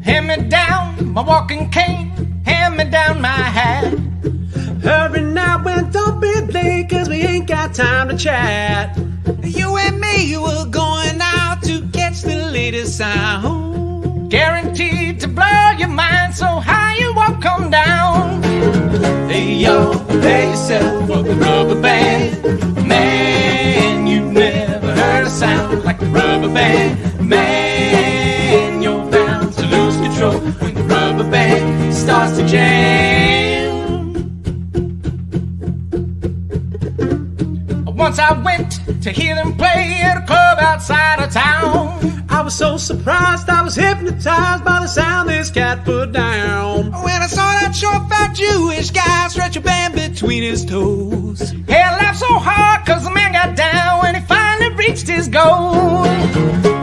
Hand me down my walking cane, hand me down my hat. Hurry now and don't be late, cause we ain't got time to chat. You and me were going out to catch the latest sound. Guaranteed to blow your mind so high you won't come down. Hey y'all, prepare yourself for the rubber band. Man, you've never heard a sound like a rubber band. Man, you're bound to lose control when the rubber band starts to jam. Once I went to hear them play at a club outside of town. I was so surprised, I was hypnotized by the sound this cat put down. When I saw that short fat Jewish guy stretch a band between his toes. Hell, laughed so hard cause the man got down when he finally reached his goal.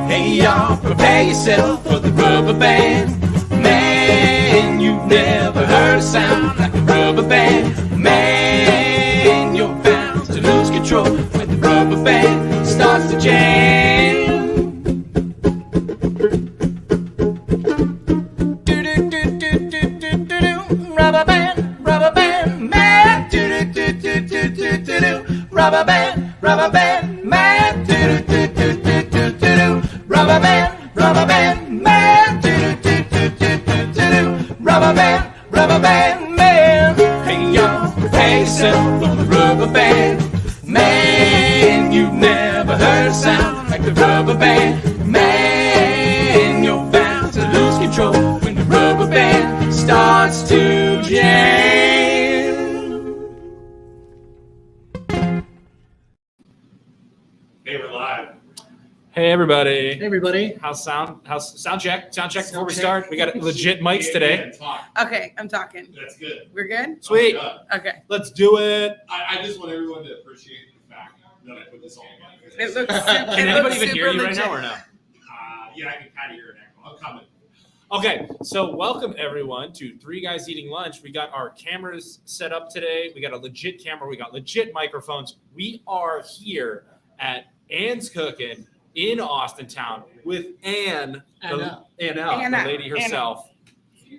Hey y'all, prepare yourself for the rubber band. Man, you've never heard a sound like a rubber band. Man, you're bound to lose control when the rubber band starts to jam. Rubber band, man. Rubber band, man. Rubber band, man. Rubber band, man. Hey y'all, prepare yourself for the rubber band. Man, you've never heard a sound like the rubber band. Man, you're bound to lose control when the rubber band starts to jam. Hey, we're live. Hey everybody! Hey everybody! How's sound check before we start? We got legit mics today. Okay, I'm talking. That's good. We're good? Sweet. Okay. Let's do it. I just want everyone to appreciate the fact that I put this all together. It looks super, Can anybody even hear you right now or no? Yeah, I can kind of hear it echo. I'm coming. Okay, so welcome everyone to Three Guys Eating Lunch. We got our cameras set up today. We got a legit camera. We got legit microphones. We are here at Ann's Cookin in Austintown with Ann, the lady herself.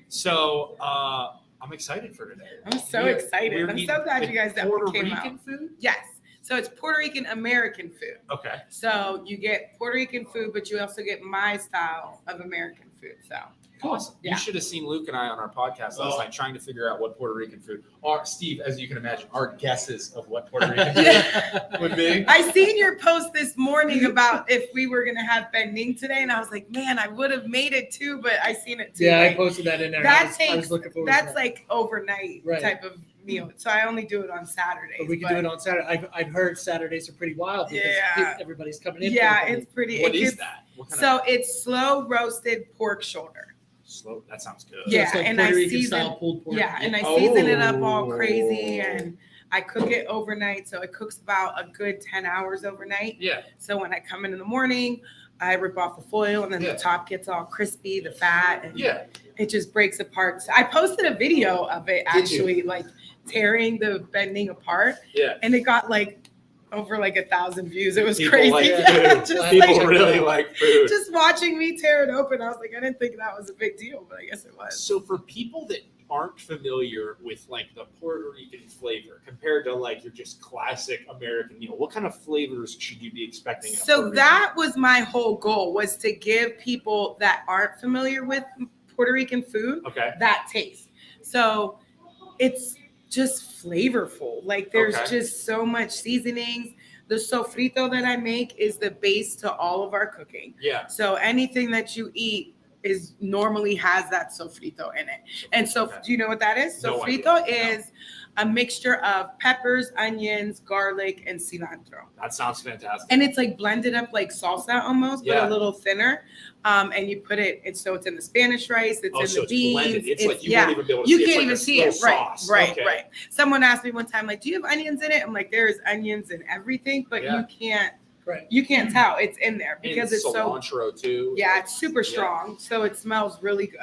So I'm excited for today. I'm so excited. I'm so glad you guys Puerto came Rican out. food? Yes. So it's Puerto Rican American food. Okay. So you get Puerto Rican food, but you also get my style of American food. So Awesome. Yeah. You should have seen Luke and I on our podcast last night trying to figure out what Puerto Rican food. Or Steve, as you can imagine, our guesses of what Puerto Rican food would be. I seen your post this morning about if we were gonna have bending today, and I was like, man, I would have made it too, but I seen it too. Yeah, like, I posted that in there. I was looking forward that's to that. like overnight Right. type of meal. So I only do it on Saturdays. But we can do it on Saturday. I've heard Saturdays are pretty wild because Yeah. everybody's coming in. Yeah, it's pretty. What it is gets- that? What kind So it's slow roasted pork shoulder. Slow. That sounds good. Yeah, it's like and Puerto I Rican season- style pulled pork. Yeah, and I season it up all Oh. crazy, and I cook it overnight. So it cooks about a good 10 hours overnight. Yeah. So when I come in the morning, I rip off the foil, and then Yeah. the top gets all crispy, the fat, and Yeah. it just breaks apart. So I posted a video of it actually, like tearing the bending apart, Yeah. and it got like over like 1,000 views. It was People crazy. like Yeah, food. just People like really like food. just watching me tear it open. I was like, I didn't think that was a big deal, but I guess it was. So for people that aren't familiar with like the Puerto Rican flavor compared to like your just classic American meal, what kind of flavors should you be expecting? So that was my whole goal, was to give people that aren't familiar with Puerto Rican food that taste. So it's just flavorful. Like there's just so much seasonings. The sofrito that I make is the base to all of our cooking. Yeah. So anything that you eat is normally has that sofrito in it. And so do you know what that is? No Sofrito idea. is a mixture of peppers, onions, garlic, and cilantro. That sounds fantastic. And it's like blended up like salsa almost, but Yeah. a little thinner. And you put it, so it's in the Spanish rice, it's in so the beans. blended. It's like you won't even be able to you see. can't It's even like see a it. little Right, sauce. right, Okay. right. Someone asked me one time, like, do you have onions in it? I'm like, there's onions in everything, but Yeah. you can't tell it's in there because And it's so, cilantro too. yeah, it's super strong. So it smells really good.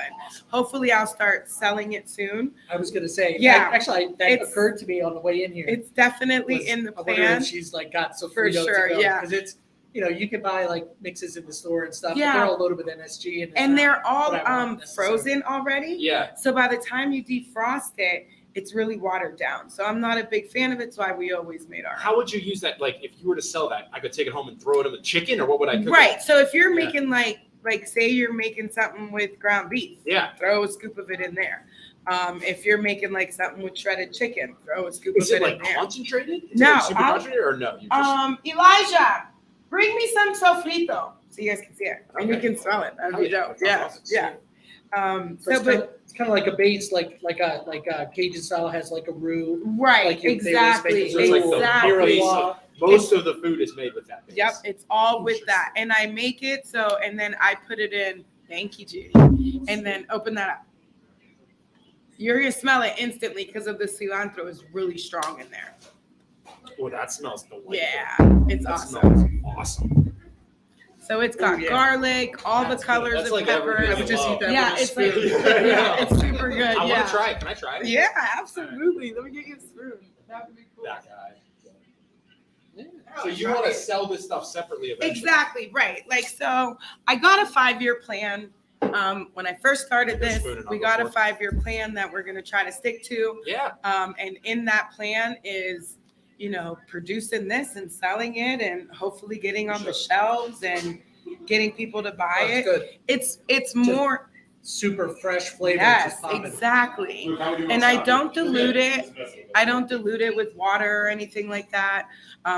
Hopefully I'll start selling it soon. I was gonna say, Yeah. actually, that It's- occurred to me on the way in here. It's definitely was, in the I wonder plan. if she's like got some For sure, yeah. because it's you can buy like mixes in the store and stuff. Yeah. But they're all loaded with NSG And they're all what I want necessarily. frozen already. Yeah. So by the time you defrost it, it's really watered down. So I'm not a big fan of it. That's why we always made ours. How would you use that? Like, if you were to sell that, I could take it home and throw it in the chicken, or what would I cook? Right. So if you're Yeah. making like say you're making something with ground beef, Yeah. throw a scoop of it in there. If you're making like something with shredded chicken, throw a scoop Is of it it like in there. concentrated? Is No, it like super I'll- concentrated, or no? You just, Elijah, bring me some sofrito so you guys can see it and you Okay. can smell it. That'd Oh, be yeah, dope. that Yeah, sounds awesome. yeah. So it's kind of like a base, like a Cajun style has like a roux. Right, Like they always make exactly, the roux, like the exactly. base of- most of the food is made with that base. Yep, it's all with that. And I make it so, and then I put it in, thank you, Judy. And then open that up. You're gonna smell it instantly because of the cilantro is really strong in there. Oh, that smells delightful. Yeah, it's That awesome. smells awesome. So it's got yeah. garlic, all That's the good. colors That's of like everything peppers. I would just eat that Yeah, with a it's like, spoon. yeah, it's super good. I Yeah. want to try it. Can I try it? Yeah, absolutely. Let me get you a spoon. That would be cool. That guy. So you want to sell this stuff separately eventually? Exactly, right. Like, so I got a 5-year plan. When I first started You're this, spooning on we the got a floor. 5-year plan that we're going to try to stick to. Yeah. And in that plan is, producing this and selling it and hopefully getting on the shelves and getting people to buy That's it. good. It's more, Super fresh flavor. yes, just popping. exactly. Luke, how would you And want I to don't stop? dilute Yeah, it. just messing with I don't dilute it with water or anything like that.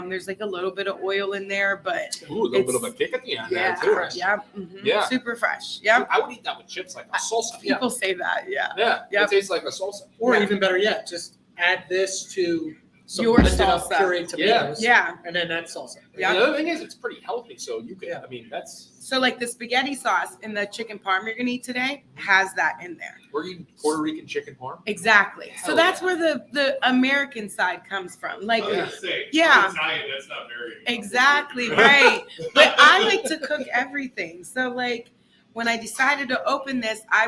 There's like a little bit of oil in there, but Ooh, a little bit It's- of a kick at the end yeah, there too. yeah, Yeah. super fresh. Yep. I would eat that with chips like a salsa. People say that, yeah. Yeah. Yep. It tastes like a salsa. Or Yeah. even better yet, just add this to some Your blended up salsa. pureed tomatoes. Yeah. And then that's salsa. Yeah. The other thing is, it's pretty healthy, so you can. Yeah. I mean, that's So like the spaghetti sauce in the chicken parm you're gonna eat today has that in there. we're eating Puerto Rican chicken parm. Exactly. So Hell that's yeah. where the American side comes from. Like, I was gonna say, Yeah. Italian, that's not very. exactly, right. But I like to cook everything. So like when I decided to open this, I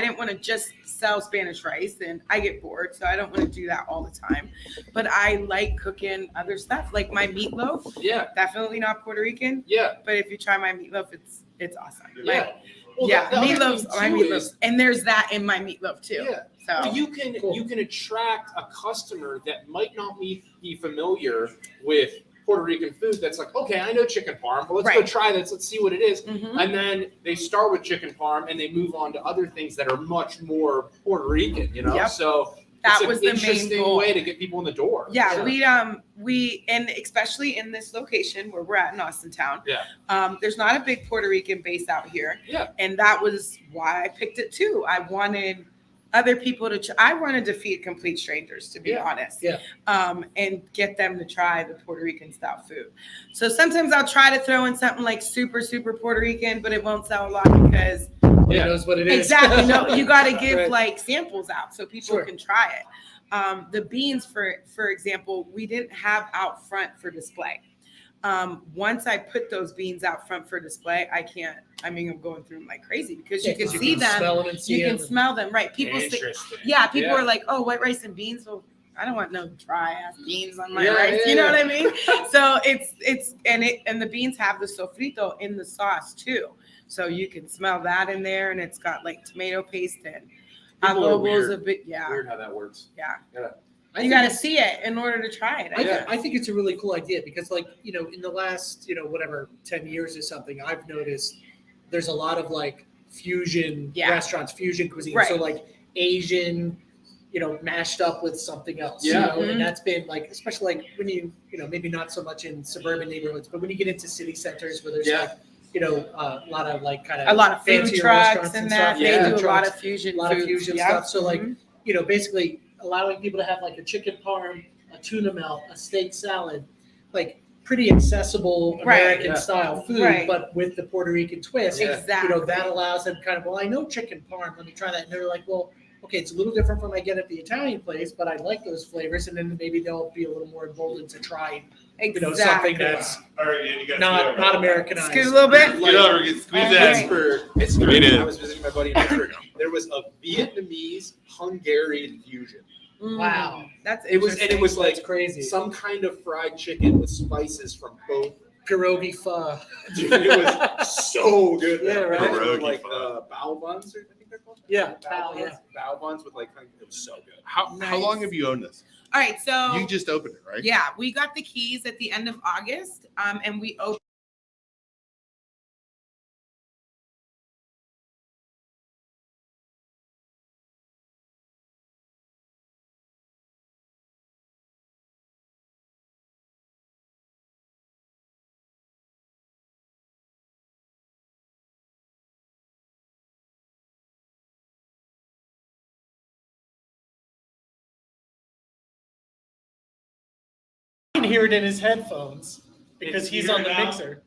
didn't want to just sell Spanish rice, and I get bored, so I don't want to do that all the time. But I like cooking other stuff, like my meatloaf. Yeah. Definitely not Puerto Rican, Yeah. but if you try my meatloaf, it's awesome. Yeah. Like, Well, yeah, the other meatloaf's thing, my too, meatloaf, is- and there's that in my meatloaf too. Yeah. So You can Cool. you can attract a customer that might not be familiar with Puerto Rican food. That's like, okay, I know chicken parm, but let's go Right. try this. Let's see what it is. mhm. And then they start with chicken parm and they move on to other things that are much more Puerto Rican, you know? Yep. So That it's was an the main interesting goal. way to get people in the door. Yeah, Yeah. we and especially in this location where we're at in Austintown. Yeah. There's not a big Puerto Rican base out here. Yeah. And that was why I picked it too. I wanted other people to I wanted to feed complete strangers, to be Yeah. honest. Yeah. And get them to try the Puerto Rican style food. So sometimes I'll try to throw in something like super, super Puerto Rican, but it won't sell a lot because Nobody Yeah. knows what it is. exactly. No, you got to give Right. like samples out so people Sure. can try it. The beans, for example, we didn't have out front for display. Once I put those beans out front for display, I'm going through them like crazy because you can see them. Smell them and see You can them. smell them, right? People say, Interesting. yeah, people are like, oh, white rice and beans. Well, I don't want no dry ass beans on my Yeah, rice. yeah, You know yeah. what I mean? So and the beans have the sofrito in the sauce too. So you can smell that in there, and it's got like tomato paste and People are Adobo is a weird. bit, yeah. Weird how that works. Yeah. I You think got to it's- see it in order to try it. I think it's a really cool idea because, like, you know, in the last, you know, whatever, 10 years or something, I've noticed there's a lot of like fusion restaurants, fusion cuisine. Right. So, like, Asian, you know, mashed up with something else. Yeah. You know? Mhm. And that's been like, especially like when you know, maybe not so much in suburban neighborhoods, but when you get into city centers where there's Yeah. like, you know, a lot of like kind of a lot of food fancier trucks restaurants and and that. stuff. They Yeah. do a Food lot trucks, of fusion a lot of foods. fusion Yeah. stuff. So, like, Mhm. you know, basically allowing people to have like a chicken parm, a tuna melt, a steak salad, like pretty accessible Right. American Yeah. style food, Right. but with the Puerto Rican twist. Yeah. Exactly. You know, that allows them kind of, well, I know chicken parm, let me try that. And they're like, well, okay, it's a little different from what I get at the Italian place, but I like those flavors. And then maybe they'll be a little more emboldened to try, you know, something that's All right, and you got not Americanized. Scoot a little bit. Get over, get squeeze All that. right. For history, I was visiting my buddy in Amsterdam. There was a Vietnamese Hungarian fusion. Wow. That's It was, and it was like That's crazy. some kind of fried chicken with spices from both. Pierogi pho. Dude, it was so good. Yeah, right. Pierogi Like pho. bao buns, or I think they're called. Yeah, bao bao, yeah. buns. Bao buns with like, it was so good. How Nice. long have you owned this? All right, so You just opened it, right? yeah, we got the keys at the end of August, and we opened. You can hear it in his headphones because It's he's here on the now. mixer.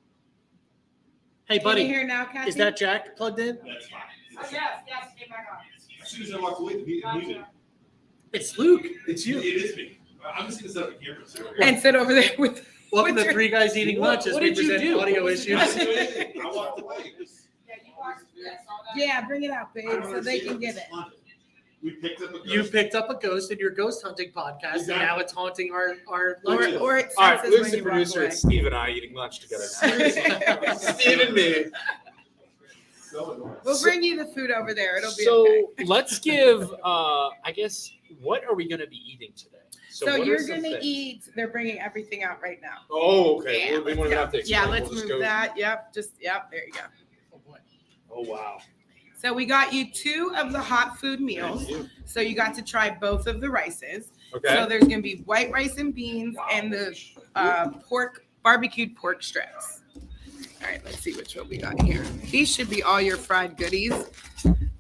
Hey, Can you buddy, hear now, Kathy? is that jack plugged in? That's fine. Oh, yes, came back on. As soon as I walked away, he muted. It's Luke. It's you. It is me. I'm just gonna set up a camera. So And sit over there with. Welcome with to your- Three Guys Eating Lunch as what we did you present do? audio What was issues. I walked away. Yeah, bring it out, babe, so they can get it. We picked up a ghost. You picked up a ghost in your ghost hunting podcast, and now it's haunting our Or, lunch. or it All right, senses Luke's when the you walk producer. away. It's Steve and I eating lunch together now. Steve and me. So annoying. We'll bring you the food over there. It'll be So okay. let's give, I guess, what are we going to be eating today? So what are you're some gonna things? eat. They're bringing everything out right now. Oh, okay. Yeah, we won't even have to explain. Yeah, We'll let's just move go- that. Yep, there you go. Oh, boy. Oh, wow. So we got you 2 of the hot food meals. So you got to try both of the rices. Okay. So there's gonna be white rice and beans and the barbecued pork strips. All right, let's see which one we got here. These should be all your fried goodies.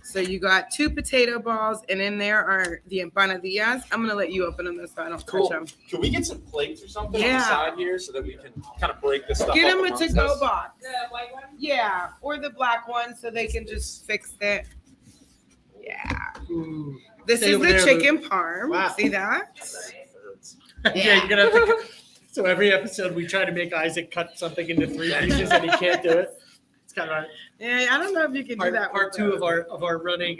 So you got 2 potato balls, and in there are the empanadillas. I'm gonna let you open them so I don't Cool. touch them. Can we get some plates or something on Yeah. the side here so that we can kind of break this stuff Get up them a amongst to-go us? box. The white one? Yeah, or the black one so they can just fix it. Yeah. Ooh. This Stay is over the there, chicken parm. Wow. See that? Yeah, you're gonna have to. So every episode we try to make Isaac cut something into 3 pieces, and he can't do it. It's kind of Yeah, I don't know if you can do that. part with 2 those. of our running.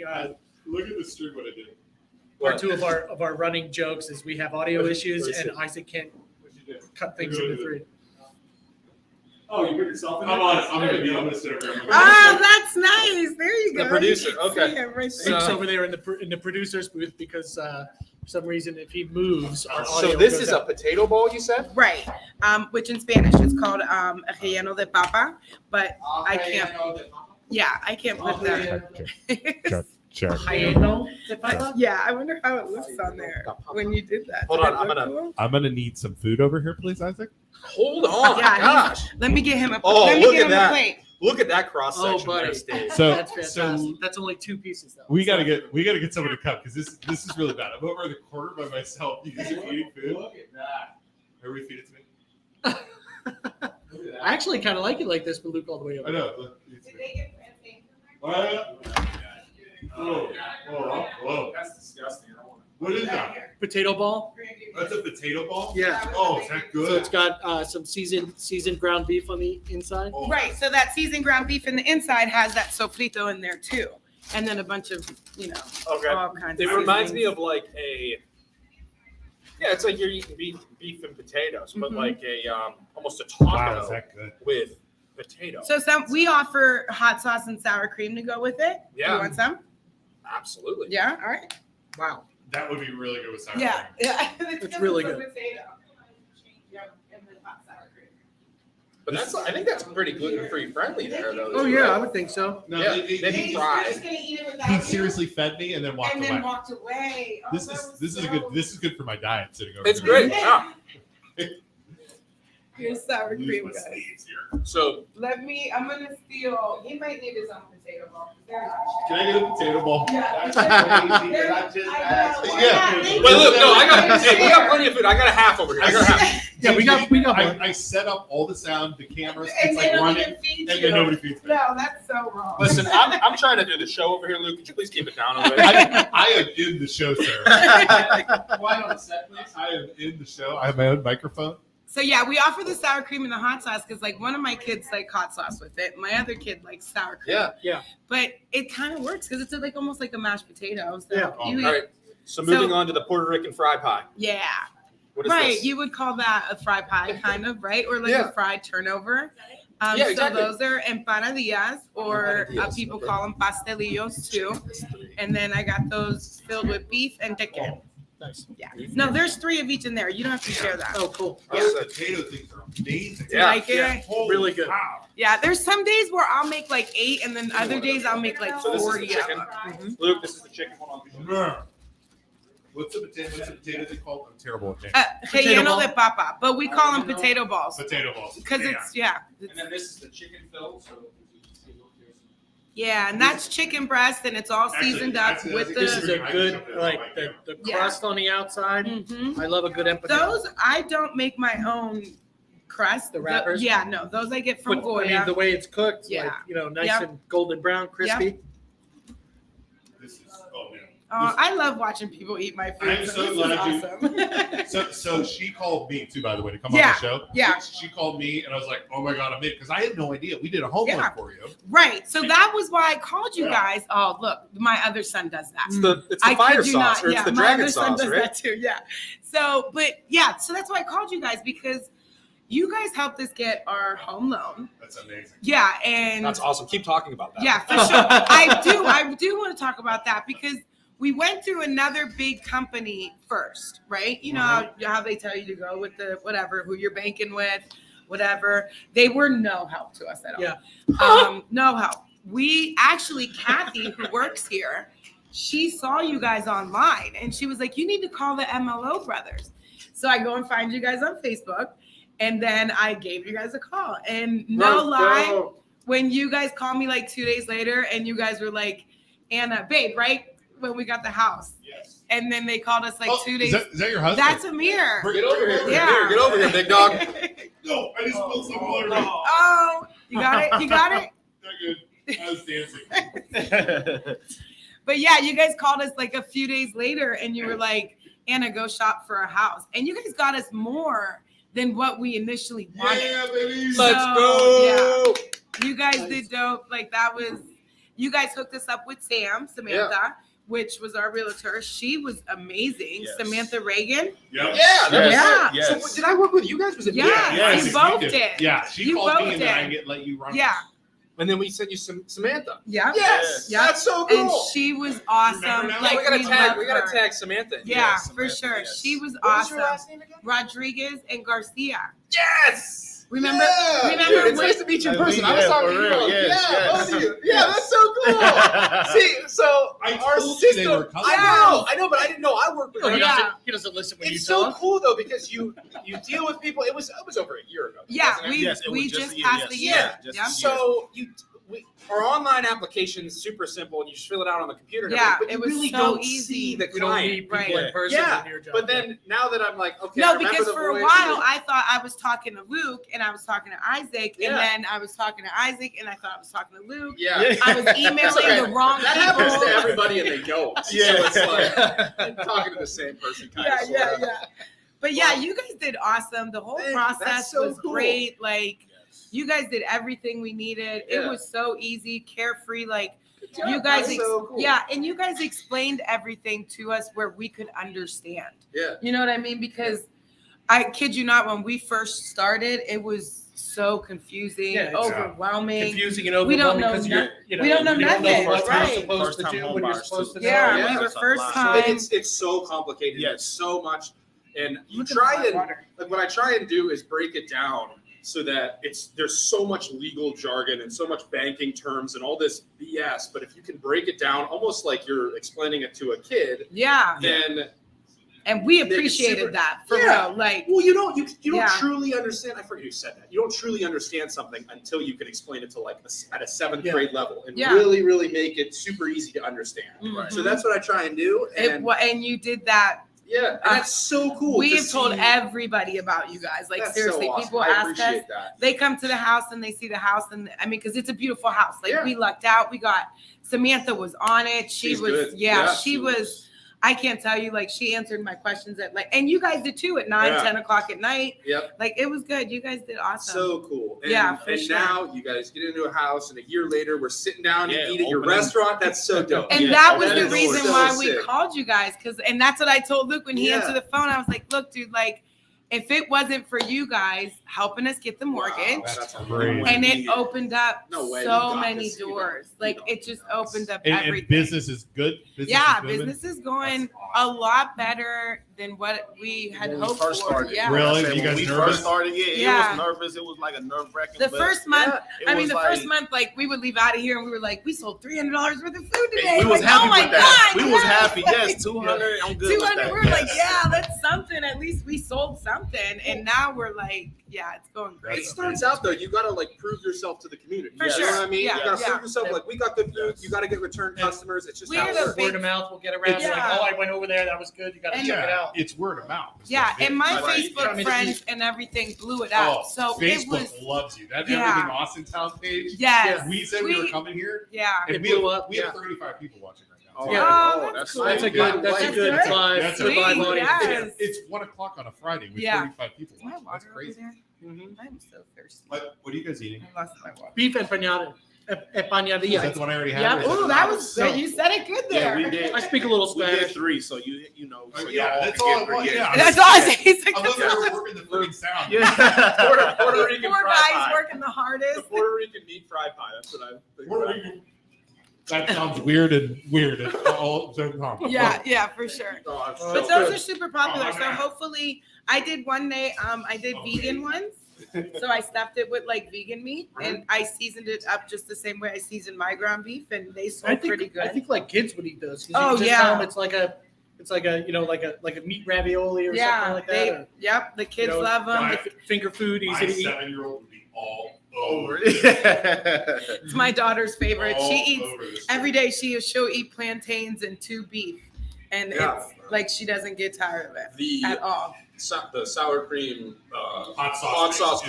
Look at the stream what I did. Part 2 of our running jokes is we have audio What- issues, what is and it? Isaac can't What'd you do? cut things into 3. Oh, you put yourself in. I'm gonna sit over here. Oh, that's nice. There you go. The producer, You can okay. see him right So- there. Luke's over there in the producer's booth because for some reason if he moves, our audio So this goes is a out. potato bowl, you said? Right. Which in Spanish is called relleno de papa, but I can't. Yeah, I can't put that. Check. Relleno de papa? Yeah, I wonder how it looks on there when you did that. Hold Did on, it I'm look gonna- cool? I'm gonna need some food over here, please, Isaac. Hold on. Yeah, Gosh. Let me get him a. Oh, let me look get at him that. a plate. Look at that cross Oh, section there, buddy. Steve. So That's fantastic. so That's only 2 pieces though. we gotta get someone to come because this is really bad. I'm over in the corner by myself. You guys are eating food. Look at that. Everybody feed it to me. Look at that. I actually kind of like it like this, but Luke all the way I over. know. Look, it's- Oh, Whoa, whoa. that's disgusting. I don't want What is that? Potato ball. That's a potato ball. Yeah. Oh, is that So good? it's got some seasoned ground beef on the inside. Oh. Right. So that seasoned ground beef in the inside has that sofrito in there too, and then a bunch of Okay. all kinds. It of reminds me seasonings. of like a, yeah, it's like you're eating beef and potatoes, but Mhm. like a almost a taco Wow, is that good? with potato. So we offer hot sauce and sour cream to go with it. Yeah. You want some? Absolutely. Yeah. All right. Wow. That would be really good with sour Yeah. cream. Yeah. It's really good. Yep. And then hot sour cream. But I think that's pretty gluten-free friendly there, though. Oh yeah, I would think so. No, Yeah, they- maybe He's fried. just gonna eat it without he you, seriously fed me and then walked and away. then walked away. Oh, This that is was this is so- good. This is good for my diet. Sitting over. It's here. great. Yeah. Here's sour Lose cream, my guys. sleeves here. So I'm gonna steal. He might need his own potato ball. They're not Can I get a potato ball? Yeah. They're not just asking. Yeah. wait, look, no, we got plenty of food. I got a half over here. I got a half. Yeah, we got one. I set up all the sound, the cameras. And It's like then running, nobody feeds and you. then nobody feeds me. No, that's so wrong. Listen, I'm trying to do the show over here, Luke. Could you please keep it down a bit? I am in the show, sir. Quiet on the set, please. I am in the show. I have my own microphone. So yeah, we offer the sour cream and the hot sauce because like one of my kids like hot sauce with it. My other kid likes sour cream. Yeah. But it kind of works because it's like almost like a mashed potato. So Yeah. you eat, All right. So moving on to the Puerto Rican fry pie. yeah. What is Right. this? You would call that a fry pie, kind of, right? Or like Yeah. a fried turnover. Yeah, exactly. So those are empanadillas, or Empanadillas, people okay. call them pastelillos too. And then I got those filled with beef and chicken. Nice. Yeah. No, there's 3 of each in there. You don't have to share that. Oh, cool. Those potato things are amazing. You like it? Holy Really good. cow. Yeah, there's some days where I'll make like 8, and then other days I'll make like So this is the 40 of chicken. them. Luke, this is the chicken. Hold on. Mm. What's the potato they call? I'm terrible at names. Potato Relleno ball. de papa, but we call them potato balls Potato balls. because it's yeah, And then this is the chicken filled. So yeah, and that's chicken breast, and it's all Actually, seasoned up that's- with This that's is the. a good, like the Yeah. crust on the outside. Mhm. I love a good empanada. Those I don't make my own crust. The wrappers? Yeah, no, those I get from But, I mean, Goya. the way it's cooked, Yeah. like, nice Yep. and golden brown, crispy. This is oh man. I love watching people eat my food. I'm so this is glad awesome. So she called me too, by the way, to come Yeah, on the show. yeah. She called me and I was like, oh my god, I'm in because I had no idea. We did a homework Yeah. for you. Right. So that was why I called you Yeah. guys. Oh, look, my other son does that. It's the I fire kid you sauce, not. or it's Yeah, the my dragon other son sauce, does right? that too. Yeah. So, but yeah, so that's why I called you guys because you guys helped us get our home loan. That's amazing. Yeah, and That's awesome. Keep talking about that. yeah, for sure. I do want to talk about that because we went through another big company first, right? You know how they tell you to go with the whatever, who you're banking with, whatever. They were no help to us at all. Yeah. No help. We actually, Kathy, who works here, she saw you guys online and she was like, you need to call the MLO brothers. So I go and find you guys on Facebook and then I gave you guys a call. And no lie, when you guys called me like 2 days later and you guys were like, Anna, babe, right? When we got the house. Yes. And then they called us like 2 days. Is that your husband? That's Amir. Get over here. Yeah. Get over here, big dog. No, I just spilled some all over me. Oh, you got it? You got it? They're good. I was dancing. But yeah, you guys called us like a few days later and you were like, Anna, go shop for a house. And you guys got us more than what we initially wanted. Yeah, baby. Let's So, go. Yeah. You guys did dope. Like that was, you guys hooked us up with Samantha, which was our realtor. She was amazing. Yes. Samantha Reagan. Yep. Yeah. Yeah. Yes. So did I work with you guys? Was it? Yeah. Yes, you both did. did. Yeah, she You called both me and then did. I let you run. Yeah. And then we sent you some Samantha. Yeah. Yes. Yeah. That's so cool. And she was awesome. Remember now? Like we gotta tag. loved We gotta her. tag Samantha. Yeah, Yes, for Samantha, sure. yes. She was What was awesome. your last name again? Rodriguez and Garcia. Yes. Remember? Yeah. Remember Dude, it's when- nice to meet you in I person. mean, I was yeah, talking for to you. real, Both. yes, Yeah, yes. both of you. Yeah, that's so cool. See, so I our told you they system. were coming. I know, but I didn't know I worked with her. Yeah. He doesn't listen when you It's tell so him. cool though because you deal with people. It was over a year ago. Yeah, wasn't it? we Yes, it was we just just a year, passed yes. the year. Yeah, just Yeah. a So our online application is super simple, and you just fill it out on the computer. and Yeah, everything, but it you was really so don't easy. see the You don't client. meet people Right. in person Yeah, in your job. but then now that I'm like, okay, I No, remember because the for a voice. while I thought I was talking to Luke and I was talking to Isaac, Yeah. and then I was talking to Isaac and I thought I was talking to Luke. Yeah. I was emailing okay. the wrong That people. happens to everybody, and they know. Yeah. So it's like I'm talking to the same person, kind of. Yeah. But yeah, you guys did awesome. The whole Man, process that's so was cool. great. Like you guys did everything we needed. It Yeah. was so easy, carefree. Like job. you guys, That's so cool. yeah, and you guys explained everything to us where we could understand. Yeah. You know what I mean? Because I kid you not, when we first started, it was so confusing, Yeah, it's overwhelming. confusing and We don't overwhelming know because we don't know nothing, what right. you're supposed to do, what you're supposed to do. Yeah, we were it's a first lot. time. It's so complicated. Yes. It's so much, and you Look at try my and water. like what I try and do is break it down so that there's so much legal jargon and so much banking terms and all this BS. But if you can break it down, almost like you're explaining it to a kid, Yeah. then And we Make it appreciated super- that for Yeah. real. Like, well, you don't Yeah. truly understand. I forget who said that. You don't truly understand something until you can explain it to like at a seventh Yeah. grade level and Yeah. really make it super easy to understand. mhm. So that's what I try and do. And and you did that. yeah, and that's so cool. We to have told see. everybody about you guys. Like, That's seriously, so awesome. people I ask appreciate us. that. They come to the house and they see the house, and I mean, because it's a beautiful house. Like, Yeah. we lucked out. We got Samantha was on it. She She's was, good. yeah, Yeah, she she was. I can't tell you, like, she answered my questions at like, and you guys did too at 9, Yeah. 10 o'clock at night. Yep. Like, it was good. You guys did awesome. So cool. And, Yeah, for and sure. now you guys get into a house, and a year later, we're sitting down Yeah, and eat at your opening. restaurant. That's so dope. And Yeah, that was that the is reason so why we sick. called you guys. And that's what I told Luke when he Yeah. answered the phone. I was like, look, dude, like, if it wasn't for you guys helping us get the mortgage, Wow, that's great. and it opened up No way, you so got many this. You doors. got- Like, you it just got this. opened up And everything. business is good. Yeah, is booming? business is going That's a awesome. lot better than what we had When we hoped first for. started, Yeah. Really? I said, You when guys we nervous? first started, Yeah. it was nervous. It was like a nerve wracking. The first month, it I mean, was the like- first month, like, we would leave out of here and we were like, we sold $300 worth of food today. we was Like, happy oh my with that. God, We was yes. happy. Yes, 200. I'm good with 200. that. We're like, yeah, that's something. At least we sold something. And now we're like, yeah, it's going great. It starts out though, you gotta like prove yourself to the community. For You know sure. what I mean? Yeah, You gotta yeah. prove yourself. Like, we got good food. You gotta get return customers. It's just We're how it the works. big- Word of mouth will get around. Yeah. Like, oh, I went over there. That was good. You got to And- check it Yeah, out. it's word of mouth. It's Yeah, not big. and my Right. Facebook I mean, friends and everything blew it up. Oh, So Facebook it was, loves you. That Yeah. Everything Austintown page. yes. We said we were coming here, Yeah. and It we have, blew up, we have yeah. 35 people watching right now. Oh, Yeah. Oh, that's cool. That's a good. That's a That's good good. live. That's Good a- live audience. Yes. It's 1 o'clock on a Friday with Yeah. 35 people Is my watching. water That's over crazy. there? Mhm. I'm so thirsty. What are you guys eating? I lost my water. Beef empanada. Is that Empanadilla. the one I already had? Yeah. or is Oh, the- that was No. good. You said it good Yeah, there. we did. I speak a little We did Spanish. 3, so you know. So Yeah, y'all that's can all get I want. three. Yeah. That's all I say. He's like, I love that we're working the freaking sound. Yeah. Puerto Rican Poor fry guy's pie. working the The hardest. Puerto Rican meat fry pie. That's what I think. Puerto Rican. That sounds weird at all the same time. Yeah, for sure. Oh, I'm so But those good. are super popular. Oh, So man. hopefully, I did one day. I did vegan ones. So I stuffed it with like vegan meat, and I seasoned it up just the same way I seasoned my ground beef, and they sold pretty good. I think like kids would eat those. 'Cause you Oh, can just yeah. tell them it's like a like a meat ravioli or something like that. Or, Yep, the kids you know, love them. my- finger food, My easy to eat. 7-year-old would be all Over over it. It's my daughter's favorite. all She eats over this every day. She'll eat plantains and 2 beef, and Yeah. it's like she doesn't get tired of it The at all. the sour cream hot sauce.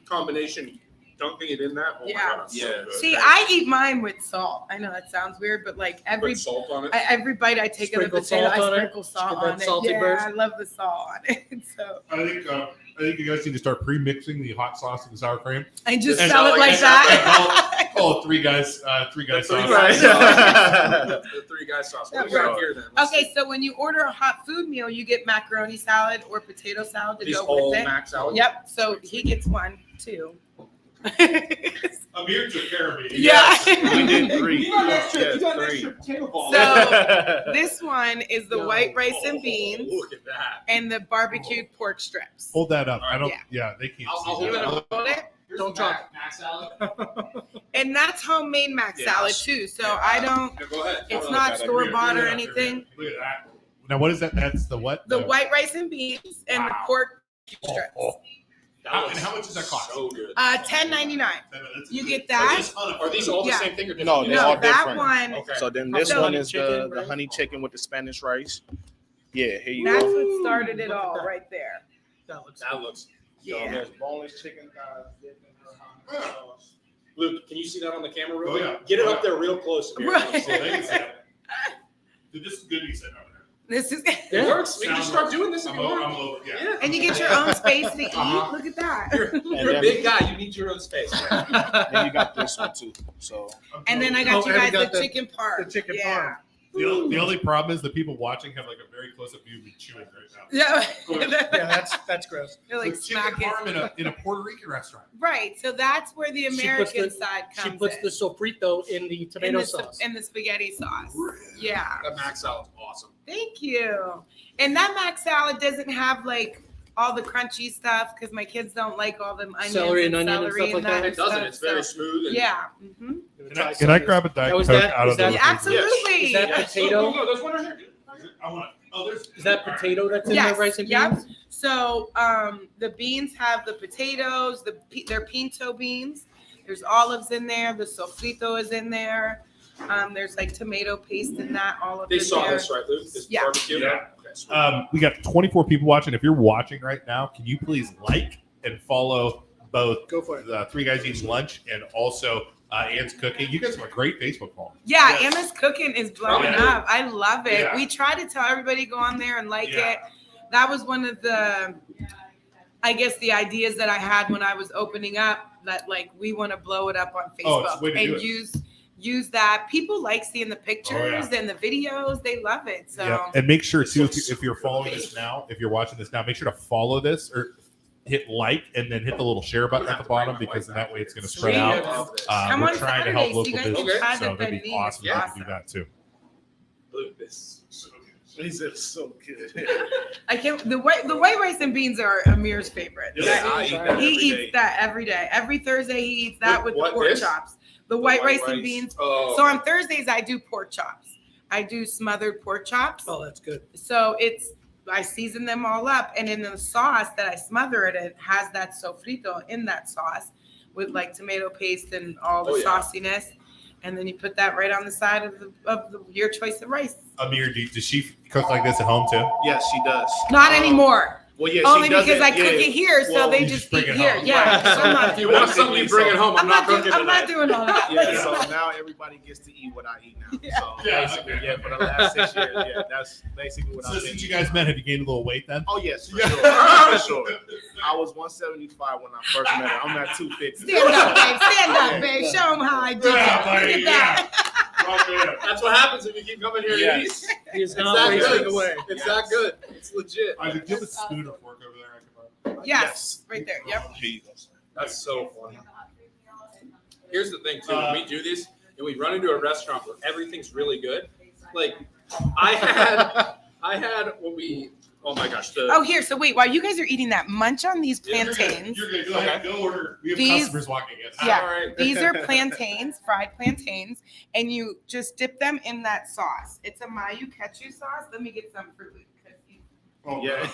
combination. Dunking it in that. Oh Yeah. my God, it's so Yeah. good. See, I eat mine with salt. I know that sounds weird, but like every Put salt on it. every bite I take of the Sprinkle potato, salt I on it? sprinkle salt Get that on it. salty Yeah, burst? I love the salt on it. So I think you guys need to start pre-mixing the hot sauce and the sour cream. I just And sell it so, like and that. Call it three guys The three sauce. guys sauce. The three guys sauce. What do we Yeah. got here then? Let's Okay, see. so when you order a hot food meal, you get macaroni salad or potato salad to These go all with it. max out. Yep. So he gets one too. Amir took care of me. Yeah. We did 3. You got extra, Yes, you got 3. extra potato balls. So this one is the white rice and Oh, beans look at that. and the barbecued pork strips. Hold that up. I don't. Yeah. Yeah, they can't I'll see hold You that. wanna hold it? Don't talk. Max salad. And that's homemade mac Yeah. salad too. So Yeah. I don't. Yeah, go ahead. It's Go not ahead. store bought Look or at that. anything. Look at that. Now, what is that? That's the what? The white rice and beans and the Wow. pork Oh, strips. oh. That And how much does that cost? So good. $10.99. That's You good. get that? Are these all the Yeah. same thing or different? No, they're No, all that different. one. Okay. So then this So- one is Chicken, the right? honey chicken with the Spanish rice. Yeah, here you That's go. what started it Look at all that. right there. That looks. Yeah. There's boneless chicken thighs. dipped in her hot sauce. Luke, can you see that on the camera real Oh, quick? yeah. Get it Oh, up there real close. Amir. Right. So they can see it. Dude, this is good. You said over This is It works. We can just start doing this if there. you I'm want. over. Yeah. Yeah. and you get your own space to eat. Uh-huh. Look at that. You're a then- big guy. You need your own space. Then you got this one too. So And then I got Oh, you and we guys got the the- chicken parm. the chicken yeah. parm. The only problem is the people watching have like a very close-up view of me chewing right now. Yeah. Yeah, that's gross. They're like So chicken smacking. parm in a Puerto Rican restaurant. Right. So that's where the American side comes She puts in. the sofrito in the tomato sauce. In the spaghetti sauce. Yeah. That mac salad's awesome. Thank you. And that mac salad doesn't have like all the crunchy stuff because my kids don't like all the onions Celery and and onion and celery stuff like that. It doesn't. stuff, It's very so- smooth. And Yeah. hmm Can I grab a Diet Oh, is Coke that- out is of the that- Yeah, absolutely. Is that potato? Go, there's one right here. I want. Oh, there's. Is that potato that's in Yes, the rice and yep. beans? So the beans have the potatoes, they're pinto beans. There's olives in there. The sofrito is in there. There's like tomato paste in that. All of They it saw there. this, right, Luke? This Yeah. barbecue. Yeah. Okay, sweet. We got 24 people watching. If you're watching right now, can you please like and follow both Go for it. the Three Guys Eating Lunch and also Ann's Cooking? You guys have a great Facebook following. Yeah, Yes. Anna's Cooking is blowing Yeah. up. I love it. Yeah. We try to tell everybody go on there and like Yeah. it. That was one of the, I guess, the ideas that I had when I was opening up. That like we want to blow it up on Oh, it's Facebook the way to do and it. use that. People like seeing the pictures and the videos. They love it. So Yeah, and make sure too if you're following this now, if you're watching this now, make sure to follow this or hit like and then hit the little share button at the bottom because then that way it's going to spread Sweet. out. Come We're on trying to help Saturday so local you guys can businesses, try so the that'd be panini. awesome if you could do that too. Luke, this is so good. These are so good. I can't. The white rice and beans are Amir's favorite. Yeah, I eat that He every eats day. that every day. Every Thursday he eats that with the What, pork this? chops. The white rice and beans. Oh. So on Thursdays I do pork chops. I do smothered pork chops. Oh, that's good. So I season them all up, and in the sauce that I smother it has that sofrito in that sauce with like tomato paste and all the Oh, yeah. sauciness, and then you put that right on the side of your choice of rice. Amir, does she cook like this at home too? Yes, she does. Not anymore. Well, yeah, Only she does because I cook yeah. it here, so Well, they you just just bring eat it here. home. Yeah, so I'm not. If you want something, you bring it home. I'm not cooking I'm not tonight. doing all that. Yeah, so now everybody gets to eat what I eat now. Yeah. So Yeah, basically, okay. yeah, for the last 6 years, yeah, that's basically what So I've been since you eating. guys met, have you gained a little weight then? Oh yes, for Yeah. sure. For sure. I was 175 when I first met her. I'm at 250. Stand up, babe. Stand up, babe. Show them how I do Yeah, it. buddy, Look at that. That's what happens if you keep coming here to eat. Yes. He is It's not that wasting good. away. It's that good. It's legit. I could give a spoon or fork over there. I could Yes, right there. Yep. That's so funny. Here's the thing too. When we do this and we run into a restaurant where everything's really good, like I had when we. Oh my gosh. Oh, here. So wait, while you guys are eating that, munch on these Yeah, plantains. You're good. Go ahead. Go order. We have These- customers walking in. Yeah. All right. These are plantains, fried plantains, and you just dip them in that sauce. It's a mayo ketchup sauce. Let me get some for Luke. 'cause he- Oh, Yeah.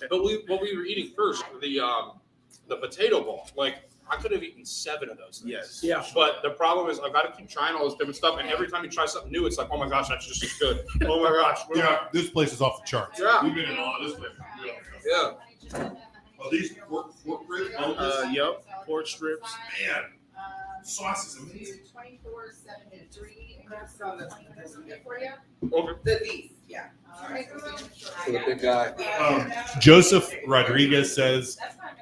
But what we were eating first, the potato ball. Like I could have eaten 7 of those things. Yes. Yeah. But the problem is I've got to keep trying all this different stuff, and every time you try something new, it's like, oh my gosh, that's just as good. Oh my gosh. Yeah, this place is off the charts. Yeah. We've been in a lot of this place. Yeah. Oh, these pork ribs, Yep. Pork strips. man, sauce is amazing. 24, 7, and 3. For you? Okay. These, yeah. For the big guy. Joseph Rodriguez says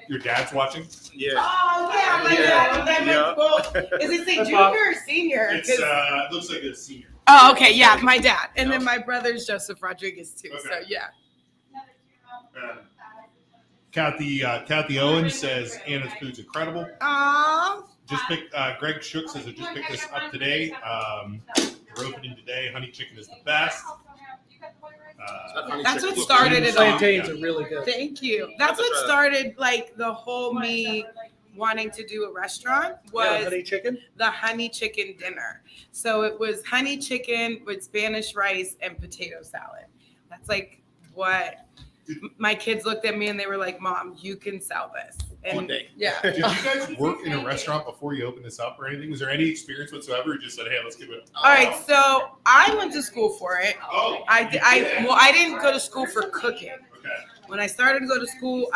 your dad's watching. Yeah. Oh, yeah, my Yeah. dad. Yeah. Well, is it say junior or senior? It's 'Cause- looks like a senior. Oh, okay, yeah, my dad. And then my brother's Joseph Rodriguez, too. So, Okay. yeah. Kathy Owens says Anna's food's incredible. Aww. Just picked. Greg Shook says I just picked this up today. We're opening today. Honey chicken is the best. That's what started it all. Plantains are really good. Thank you. That's what started, like, the whole me wanting to do a restaurant was Honey chicken. the honey chicken dinner. So it was honey chicken with Spanish rice and potato salad. That's like what my kids looked at me and they were like, Mom, you can sell this. And One day. yeah. Did you guys work in a restaurant before you opened this up or anything? Was there any experience whatsoever? Or just said, hey, let's give it. All right, so I went to school for it. Oh. I didn't go to school for cooking. Okay. When I started to go to school,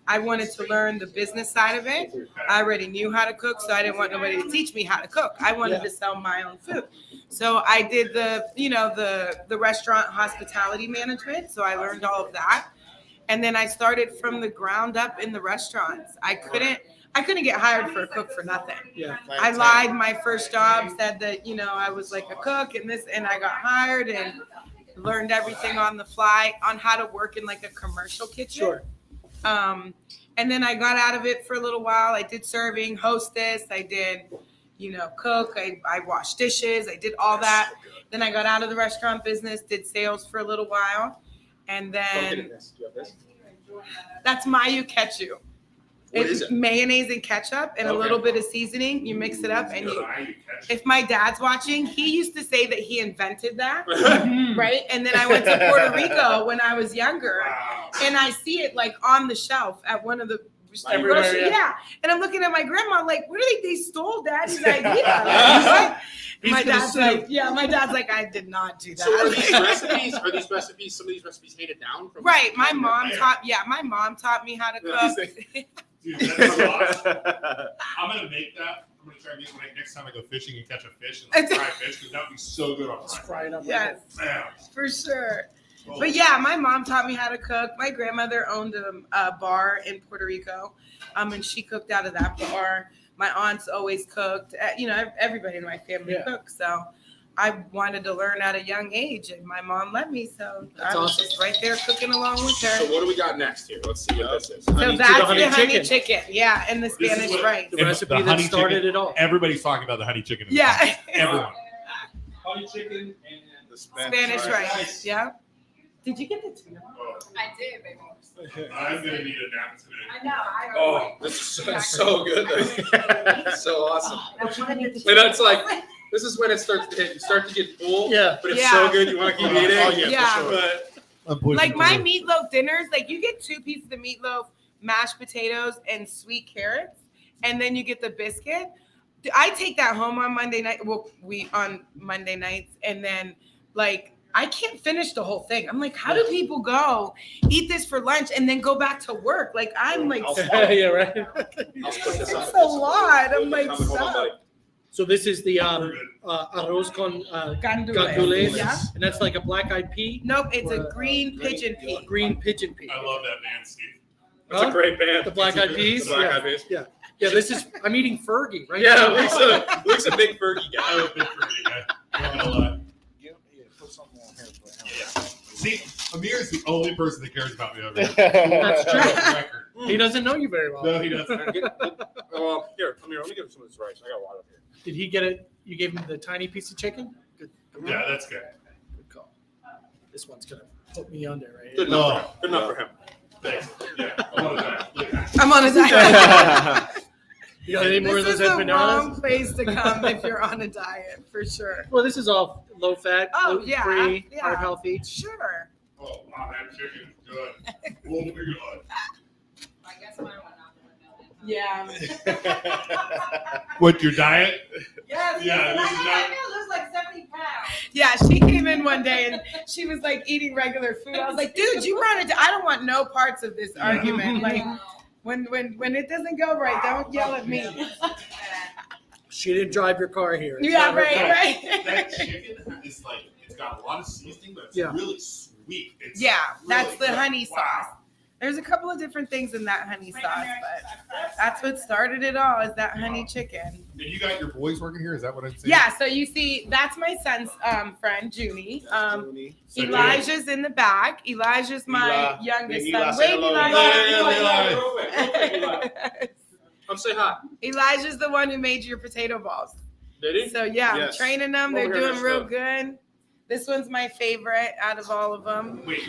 I wanted to learn the business side of it. I already knew how to cook, so I didn't want nobody to teach me how to cook. I wanted to sell my own food. So I did the restaurant hospitality management. So I learned all of that. And then I started from the ground up in the restaurants. I couldn't get hired for a cook for nothing. Yeah. I lied my first job, said that, you know, I was like a cook and I got hired and learned everything on the fly on how to work in like a commercial kitchen. Sure. And then I got out of it for a little while. I did serving, hostess. I did, you know, cook. I washed dishes. I did all that. Then I got out of the restaurant business, did sales for a little while. And then that's mayo ketchup. What is it? Mayonnaise and ketchup and a little bit of seasoning. You mix it up and if my dad's watching, he used to say that he invented that, right? And then I went to Puerto Rico when I was younger, and I see it like on the shelf at one of the Everywhere, yeah. And I'm looking at my grandma like, where do they stole Daddy's idea? My dad's like, my dad's like, I did not do that. So are these recipes? Some of these recipes handed down from? Right. My mom taught me how to cook. Dude, that's so awesome. I'm gonna make that. I'm gonna try and make it next time I go fishing and catch a fish and like, fry fish because that would be so good on fire. Fry it up. Yes, Man. for sure. But yeah, my mom taught me how to cook. My grandmother owned a bar in Puerto Rico, and she cooked out of that bar. My aunts always cooked. You know, everybody in my family cooks. So I wanted to learn at a young age, and my mom let me. So I was just right there cooking along with her. So what do we got next here? Let's see what this is. So that's the honey chicken. Yeah, and the Spanish rice. The recipe that started it all. Everybody's talking about the honey chicken. Yeah. Everyone. Honey chicken and the Spanish rice. Yeah. Did you get the tuna? I did, baby. I'm gonna need a nap today. I know. Oh, this is so good. So awesome. And it's like, this is when it starts to hit. You start to get full. Yeah. But it's so good, you want to keep eating. Oh, yeah. For sure. But Like my meatloaf dinners, like you get 2 pieces of meatloaf, mashed potatoes, and sweet carrots, and then you get the biscuit. I take that home on Monday night. Well, on Monday nights, and then like I can't finish the whole thing. I'm like, how do people go eat this for lunch and then go back to work? Like I'm like, yeah, right. I'll split this up. it's a lot. I'm like, Hold on, buddy. So this is the arroz con gandules. Yeah. and that's like a black-eyed pea. Nope, it's a green pigeon pea. Green pigeon pea. I love that band, Steve. That's a great band. The black-eyed peas. The Black Eyed Peas. Yeah. Yeah. This is. I'm eating Fergie right Yeah, now. Luke's a big Fergie guy. I'm a big Fergie guy. I'm not gonna lie. See, Amir is the only person that cares about me over here. That's true. Record. He doesn't know you very well. No, he doesn't. Here, come here. Let me give him some of this rice. I got water here. Did he get it? You gave him the tiny piece of chicken? Good. Yeah, that's good. Good call. This one's gonna put me under, right? Good enough. Good enough for him. Thanks. Yeah, I'm on a diet. I'm on a diet. You got any more of This those is the empanadas? wrong place to come if you're on a diet, for sure. Well, this is all low fat, Oh, yeah, gluten-free, yeah. heart healthy. Sure. Oh, wow, that chicken is good. Oh, my God. I guess mine went out the window. Yeah. What, your diet? Yes. Yeah, this is not. I lose like 70 pounds. Yeah, she came in one day and she was like eating regular food. I was like, dude, you run it. I don't want no parts of this argument. Like, when it doesn't go right, don't yell at me. She didn't drive your car here. It's Yeah, not her car. right. That chicken is like, it's got a lot of seasoning, but it's really sweet. It's Yeah, that's really the good. honey sauce. Wow. There's a couple of different things in that honey sauce, but that's what started it all, is that honey chicken. And you got your boys working here? Is that what I'm saying? Yeah, so you see, that's my son's friend, Junie. So Elijah's in the back. Elijah's my youngest son. Wait, Elijah. Come say hi. Elijah's the one who made your potato balls. Did he? So yeah, Yes. I'm training them. They're Over here doing next real up. good. This one's my favorite out of all of them. Wait,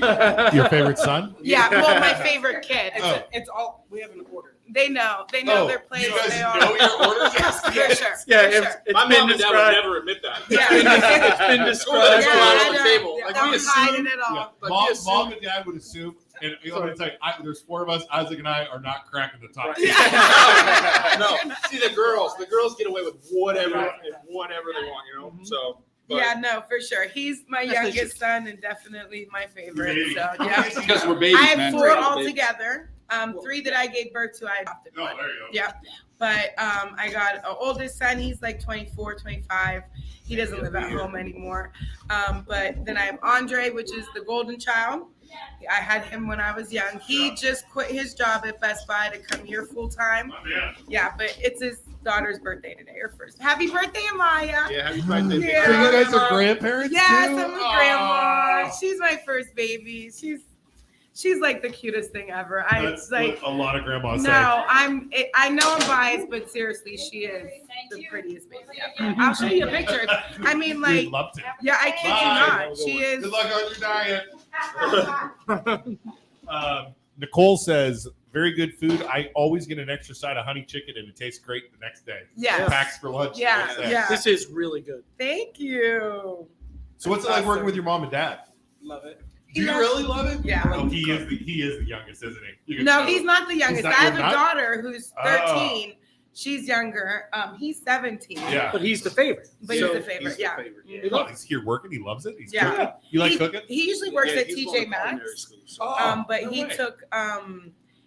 your favorite son? Yeah, well, my favorite kid. It's all we have an order. They know their place. You guys They know all. your orders? Yes, for sure. Yeah, for sure. it's My been mom and dad would described. never admit that. Yeah. It's been There's described. a lot on I the know. table. Yeah, Like, don't we hide assume, it at all. Yeah. Like, we assume- Mom and dad would assume, and you know what it's like, there's 4 of us, Isaac and I are not cracking the top. no. See, the girls get away with whatever they want, you know? So. But Yeah, no, for sure. He's my Yes, they youngest son and definitely my favorite. So Baby. yeah. Because we're babies, I have man. 4 We're babies. altogether. 3 that I gave birth to, I adopted Oh, one. there you go. Yeah. But I got an oldest son. He's like 24, 25. He doesn't live at home anymore. But then I have Andre, which is the golden child. I had him when I was young. He just quit his job at Best Buy to come here full time. Yeah, but it's his daughter's birthday today, her first. Happy birthday, Amaya. Yeah, happy birthday. Yeah. So you guys are grandparents Yes, too? I'm a grandma. She's my first baby. She's like the cutest thing ever. That's what a lot of grandmas say. I know I'm biased, but seriously, she is the prettiest baby ever. I'll show you a picture. I mean, like, We'd love to. yeah, I kid you not. She is. Good luck on your diet. Nicole says, very good food. I always get an extra side of honey chicken and it tastes great the next day. Yes. Packs for lunch. the Yeah, next day. yeah. This is really good. Thank you. So what's it like working with your mom and dad? Love it. Do you really love it? Yeah. Oh, he is the youngest, isn't he? You can No, tell. he's not the youngest. not- I have you're a not? daughter who's 13. She's younger. He's 17. Yeah. But he's the favorite. But he's the favorite. Yeah. Oh, he's here working. He loves it. He's Yeah. cooking. You like cooking? He usually works at he's TJ going to Maxx. culinary school, so- But no he way. took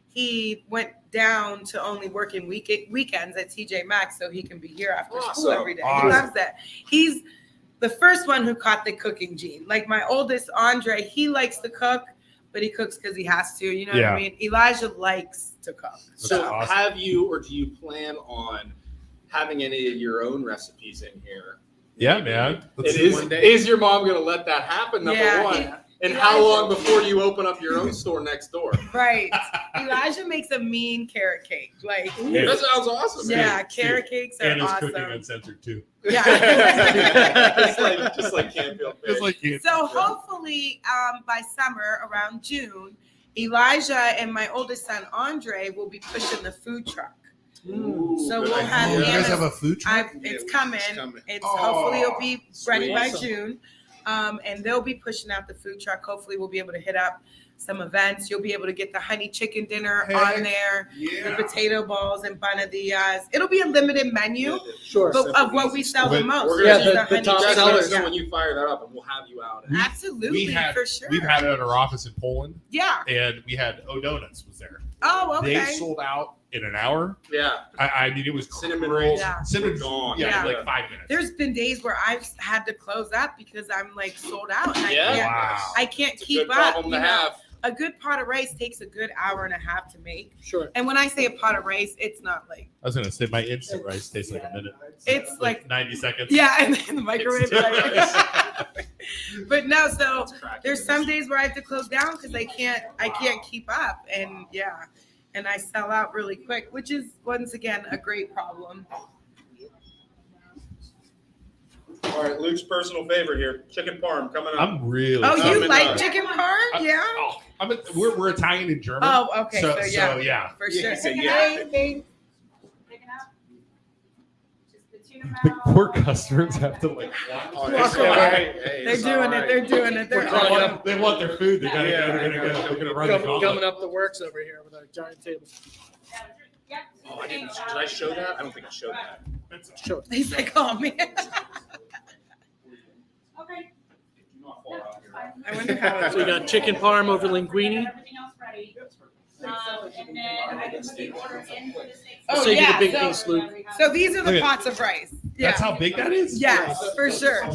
he went down to only working weekends at TJ Maxx so he can be here after school Awesome. every day. Awesome. He loves that. He's the first one who caught the cooking gene. Like my oldest Andre, he likes to cook, but he cooks because he has to. You know what Yeah. I mean? Elijah likes to cook. So awesome. have you or do you plan on having any of your own recipes in here? Yeah, man. Let's It see is. one day. Is your mom going to let that happen? Number one. And how long before you open up your own store next door? Right. Elijah makes a mean carrot cake. Like That sounds awesome. yeah, carrot cakes are And his awesome. cooking uncensored too. Yeah. just like Canfield Fish. Just like you. So hopefully by summer, around June, Elijah and my oldest son Andre will be pushing the food truck. Ooh, So good we'll idea. have You guys Hannah's- have a food truck? It's coming. It's Oh, hopefully it'll be ready by sweet. June. And they'll be pushing out the food truck. Hopefully we'll be able to hit up some events. You'll be able to get the honey chicken dinner on there, the potato balls and panadillas. It'll be a limited menu Sure. but of what we sell the most. We're which gonna is the the top honey Just chicken. let us sellers. know Yeah. when you fire that up, and we'll have you out. Absolutely, for sure. We've had it at our office in Poland, Yeah. and we had O'Donuts was there. Oh, okay. They sold out in an hour. Yeah. I mean, it was Cinnamon crazy. rolls. Yeah. Cinnamon Gone. Yeah, Yeah. like 5 minutes. There's been days where I've had to close up because I'm like sold out. And Yeah. Wow. I can't It's a keep good up. problem you to know. have. A good pot of rice takes a good hour and a half to make. Sure. And when I say a pot of rice, it's not like I was gonna say my instant rice tastes like a minute. it's like 90 seconds. yeah, and in the microwave. It's- Like, but no, so It's cracking. there's some days where I have to close down because I can't keep up, and yeah, and I sell out really quick, which is once again a great problem. All right, Luke's personal favorite here, chicken parm coming up. I'm really. Oh, excited. you like chicken parm? Yeah. Oh, we're Italian and German. Oh, okay. So, yeah, So yeah. for Yeah, sure. he said yeah. Hey, babe. Picking up. Just the tuna The mouth. poor customers have to like. Oh, Walk it's away. all right. Hey, They're it's doing all it. right. They're doing it. They're We're They want their food. They gotta Yeah, go. They're gonna run the Coming gauntlet. up the works over here with our giant table. Yep. Oh, I didn't. Did I show that? I don't think I showed that. Sure. He's like, oh man. Okay. I wonder how So we it's got chicken parm over linguine. Everything else ready. And then I can put the order in for the six. Oh, Save you yeah, the big so- piece, Luke. So these are the Look at- pots of rice. Yeah. That's how big that is. Yes, for sure.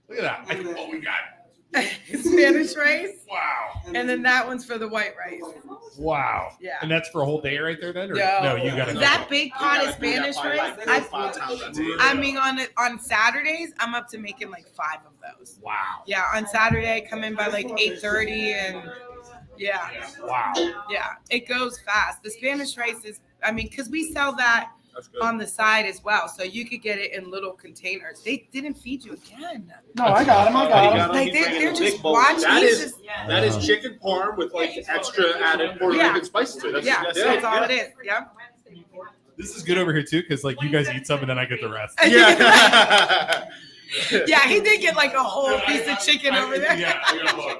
Look at that. Oh my god. Spanish rice, Wow. and then that one's for the white rice. Wow. Yeah. And that's for a whole day right there then? Or No, you gotta that big pot of Spanish rice. I mean, on Saturdays, I'm up to making like 5 of those. Wow. Yeah, on Saturday I come in by like 8:30, and yeah, Wow. yeah, it goes fast. The Spanish rice is, I mean, because we sell that That's good. on the side as well, so you could get it in little containers. They didn't feed you again. No, I got him. Like they're just watching. That He's is just, that is chicken parm with like extra added Puerto Yeah. Rican spices to it. yeah, that's all it is. Yeah. This is good over here too, because like you guys eat some and then I get the rest. Yeah. Yeah, he did get like a whole piece of chicken over there. Yeah, I got one.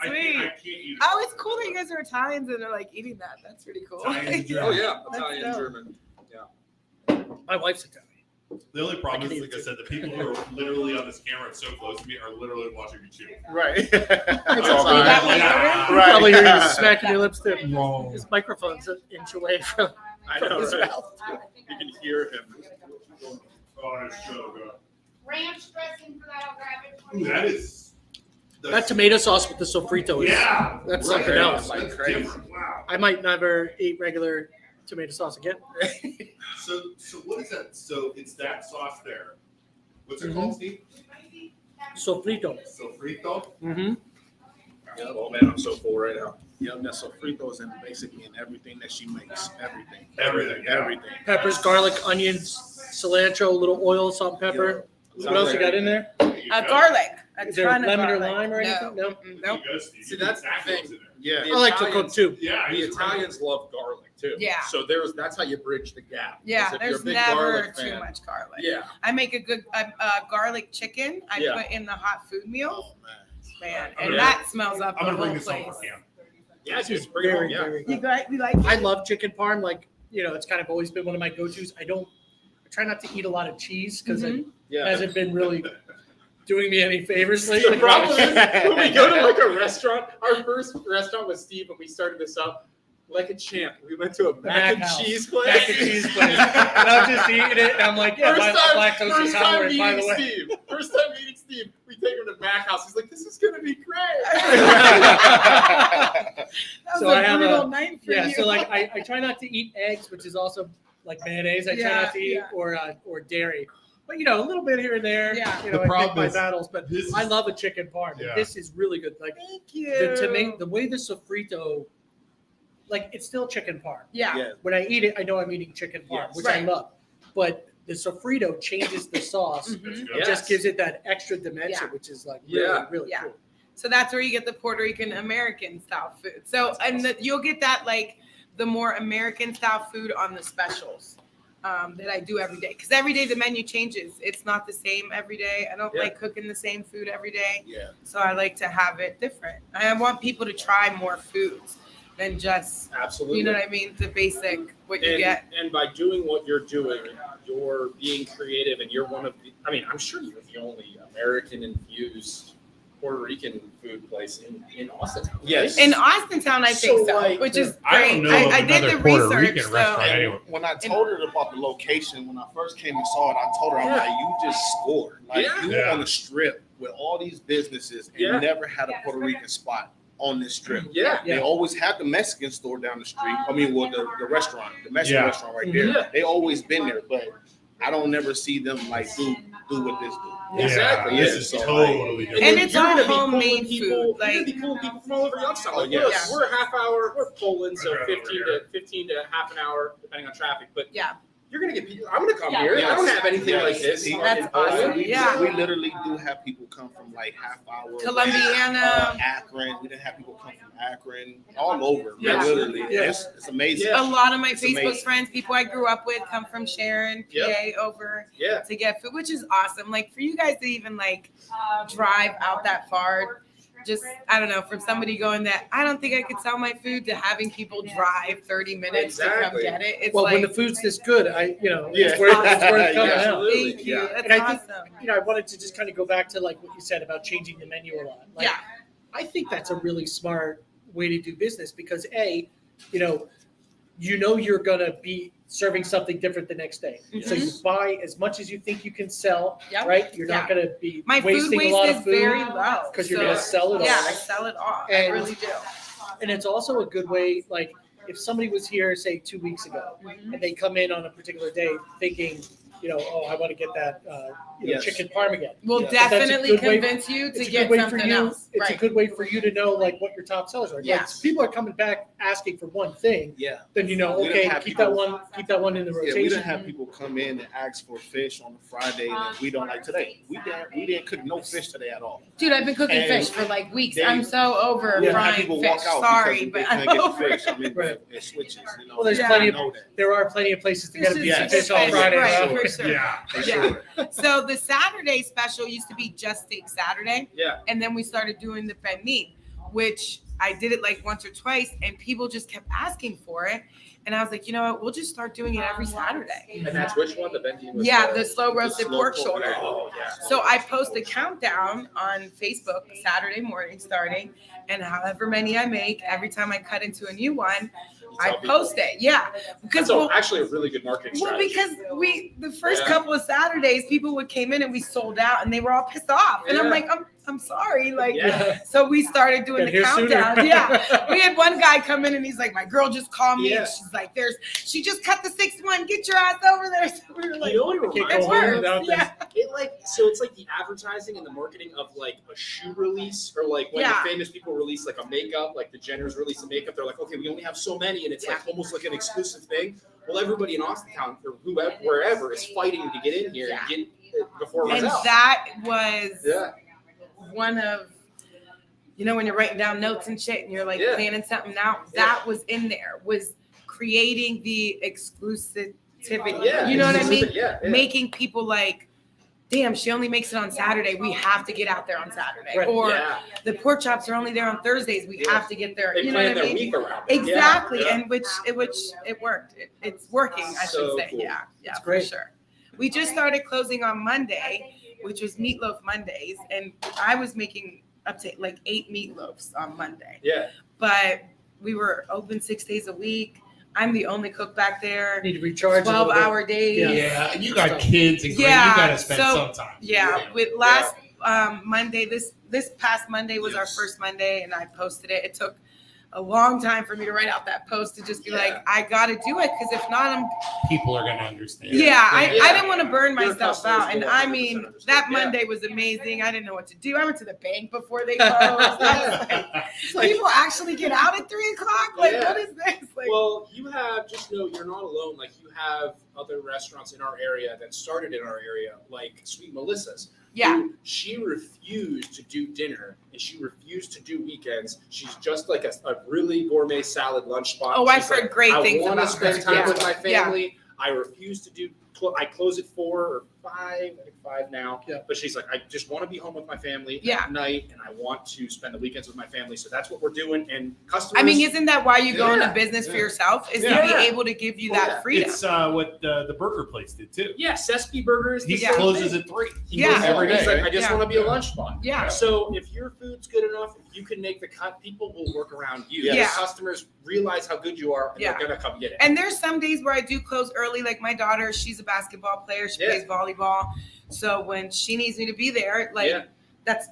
Sweet. I can't eat it. Oh, it's cool that you guys are Italians and they're like eating that. That's pretty cool. Italian and Oh yeah, That's Italian, dope. German. My wife's Italian. The only problem is, like I said, the people who are literally on this camera so close to me are literally watching me chew. Right. That's all all right. You Right. probably hear you smacking your lips too. Wrong. His microphone's an inch away from I know, his right? mouth. You can hear him. Oh, it's so good. Ranch dressing for that, I'll grab it for Ooh, you. that is. That tomato sauce with the sofrito is Yeah. that's right. something else. Like crazy. Wow. I might never eat regular tomato sauce again. So what is that? So it's that sauce there. What's it Mhm. called, Steve? Sofrito. Sofrito. Mm-hmm. Oh man, I'm so full right now. Yep, that sofrito is in basically in everything that she makes. Everything. Everything, yeah. Everything. Peppers, garlic, onions, cilantro, a little oil, salt, and pepper. What else you got in there? Garlic. A Is there ton of lemon or garlic. lime or anything? No. Nope. See, that's the thing. Yeah. The I like to Italians- cook too. Yeah. The Italians love garlic too. Yeah. So that's how you bridge the gap. Yeah, Because if you're there's a big never garlic too fan- much garlic. Yeah. I make a good garlic chicken. I Yeah. put in the hot food meals, Oh man. man, and Yeah. that smells up I'm the gonna bring whole this home place. for Cam. Yeah, This is just bring it home. very, Yeah. very You good. like? You like? I love chicken parm. Like, it's kind of always been one of my go-tos. I try not to eat a lot of cheese because it Yeah. hasn't been really doing me any favors The lately. problem is when we go to like a restaurant, our first restaurant was Steve, and we started this up like a champ. We went to a mac and House. cheese place. Mac and cheese place. And I'm just eating it, and I'm like, yeah, my lactose first is time tolerant, by the meeting way. Steve. First time meeting Steve, we take him to Mac House. He's like, "This is gonna be great." That was So I a have brutal a- night for Yeah, you. so like I try not to eat eggs, which is also like mayonnaise. I try not to eat Yeah. or dairy. But a little bit here and there. Yeah. I The pick problem my is battles, but this I is- love a chicken parm. Yeah. This is really good. Like Thank you. the way the sofrito, like it's still chicken parm. Yeah. Yeah. When I eat it, I know I'm eating chicken parm, Yes. which I Right. love. But the sofrito changes the sauce. Mhm. That's good. It just gives it that extra dimension, Yeah. which is like really, Yeah. really Yeah. cool. So that's where you get the Puerto Rican American style food. So you'll get that like the more American style food on the specials that I do every day. Because every day the menu changes. It's not the same every day. I don't Yeah. like cooking the same food every day. Yeah. So I like to have it different. I want people to try more foods than just, Absolutely. you know what I mean? The basic, what you and, get. and by doing what you're doing, you're being creative, and you're one of the. I mean, I'm sure you're the only American infused Puerto Rican food place in Austintown. right? Yes. In Austintown, I think So, so, like, which is I great. don't know of I did another the Puerto research. Rican so- restaurant anyway. When I told her about the location, when I first came and saw it, I told her, I'm like, you just scored. Like, Yeah. you were Yeah. on the strip with all these businesses and Yeah. never had a Puerto Rican spot on this strip. Yeah. They always had the Mexican store down the street. I mean, well, the restaurant, the Mexican Yeah. restaurant right there. Yeah. They always been there, but I don't never see them like do what this do. Exactly, Yeah, yeah. this is So, totally different. And it's you're all gonna be homemade pulling people, food, You're gonna like- be pulling people from all over Youngstown. Like, Oh, yes. we're a half hour. We're pulling, so Right over 15 to half an hour, depending on traffic. But Yeah. you're gonna get people. I'm gonna come Yeah. here. I don't Yes. have anything Yes. like this. That's in awesome. Poland. Yeah. We literally do have people come from like half hour. Columbiana. Akron. We didn't have people come from Akron. All over. Yeah. Literally. Yeah. It's amazing. Yeah. A lot of my It's Facebook amazing. friends, people I grew up with, come from Sharon, PA, over Yeah. to get food, which is awesome. Like for you guys to even like drive out that far, just I don't know, from somebody going that I don't think I could sell my food to having people drive 30 minutes to come Exactly. get it. It's Well, like when the food's this good, it's Yeah. worth it's worth coming Yeah. out. Absolutely. thank you. Yeah. That's And I think, awesome. I wanted to just kind of go back to like what you said about changing the menu a lot. Like, Yeah. I think that's a really smart way to do business because you're gonna be serving something different the next day. So you buy as much as you think you can sell, Yep. right? You're not gonna be My food wasting waste a lot is of food very low because you're so- gonna sell it Yeah, all. I sell it all. I And- really do. And it's also a good way, like if somebody was here, say 2 weeks ago, Mhm. and they come in on a particular day thinking, oh, I want to get that, Yes. chicken parm again. We'll Yeah. But that's a definitely good way- convince you to It's a get good way for something you. else. It's a Right. good way for you to know like what your top sellers are. Like, Yes. people are coming back asking for one thing, Yeah. then We didn't okay, have keep people- that one in the Yeah, we rotation. didn't have people come in and ask for fish on a Friday and we don't like today. We didn't cook no fish today at all. Dude, I've been cooking And fish for like weeks. they- I'm so over We didn't have frying people fish. walk out Sorry, because but they I'm couldn't get over the fish. I mean, Right. it switches. Well, there's Yeah. plenty of know that. there are plenty of places to get a This piece is of Yes. fish on Friday. right, huh? for sure. Yeah. For Yeah. sure. So the Saturday special used to be just steak Saturday, Yeah. and then we started doing the pernil, which I did it like once or twice, and people just kept asking for it. And I was like, you know what? We'll just start doing it every Saturday. And that's which one? The Benji with Yeah, the slow roasted pork shoulder. Oh, yeah. So I post a countdown on Facebook Saturday morning starting, and however many I make, every time I cut into a new one, I post it. Yeah. Because That's actually a really good marketing strategy. because the first couple of Saturdays, people would came in and we sold out and they were all pissed off. And I'm like, I'm sorry. Like, so we started doing the countdown. Yeah. We had one guy come in and he's like, my girl just called me and she's like, she just cut the 6th one. Get your ass over there. So we were like, you know what it reminds me of? Yeah. It's like the advertising and the marketing of like a shoe release, or like when the famous people release like a makeup, like the Jenners release a makeup. They're like, okay, we only have so many, and it's like almost like an exclusive thing. Well, everybody in Austintown or whoever, wherever, is fighting to get in here and get it before it runs out. And that was one of, when you're writing down notes and shit and you're like planning something out, that was in there, was creating the exclusivity. You know what I mean? Making people like, damn, she only makes it on Saturday. We have to get out there on Saturday. Right. Or the pork chops are only there on Thursdays. We have to get there. They You know plan what I their mean? week around it. Exactly. And which it worked. It's working, I should say. Cool. Yeah, for sure. We just started closing on Monday, which was Meatloaf Mondays. And I was making up to like 8 meatloafs on Monday. Yeah. But we were open 6 days a week. I'm the only cook back there. Need to recharge. 12-hour days. Yeah, and you got kids and you gotta spend some time. Yeah, with last Monday, this past Monday was our first Monday, and I posted it. It took a long time for me to write out that post to just be like, I gotta do it, because if not, people are gonna understand. I didn't want to burn myself out, and I mean that Monday was amazing. I didn't know what to do. I went to the bank before they closed. I was like, people actually get out at 3 o'clock. Like, what is this? Like, well, you have, just know you're not alone. Like, you have other restaurants in our area that started in our area, like Sweet Melissa's. Yeah. She refused to do dinner and she refused to do weekends. She's just like a really gourmet salad lunch spot. Oh, I've heard great things about her. I want to spend time with my Yeah. family. I refuse to do. I close at 4 or 5. I think 5 now. Yeah. But she's like, I just want to be home with my family Yeah. at night, and I want to spend the weekends with my family. So that's what we're doing. And customers. I mean, isn't that why you go Yeah. into business for yourself? Is to Yeah. be able to give you that freedom. It's what the burger place did too. Yeah, Sespe Burgers. He the same closes thing. at 3. He Yeah. goes every day. He's like, I just Yeah. want to be a lunch spot. Yeah. So if your food's good enough, if you can make the cut, people will work around you. Yeah. Your customers realize how good you are, and Yeah. they're gonna come get it. And there's some days where I do close early. Like my daughter, she's a basketball player. She plays volleyball. So when she needs me to be there, like that's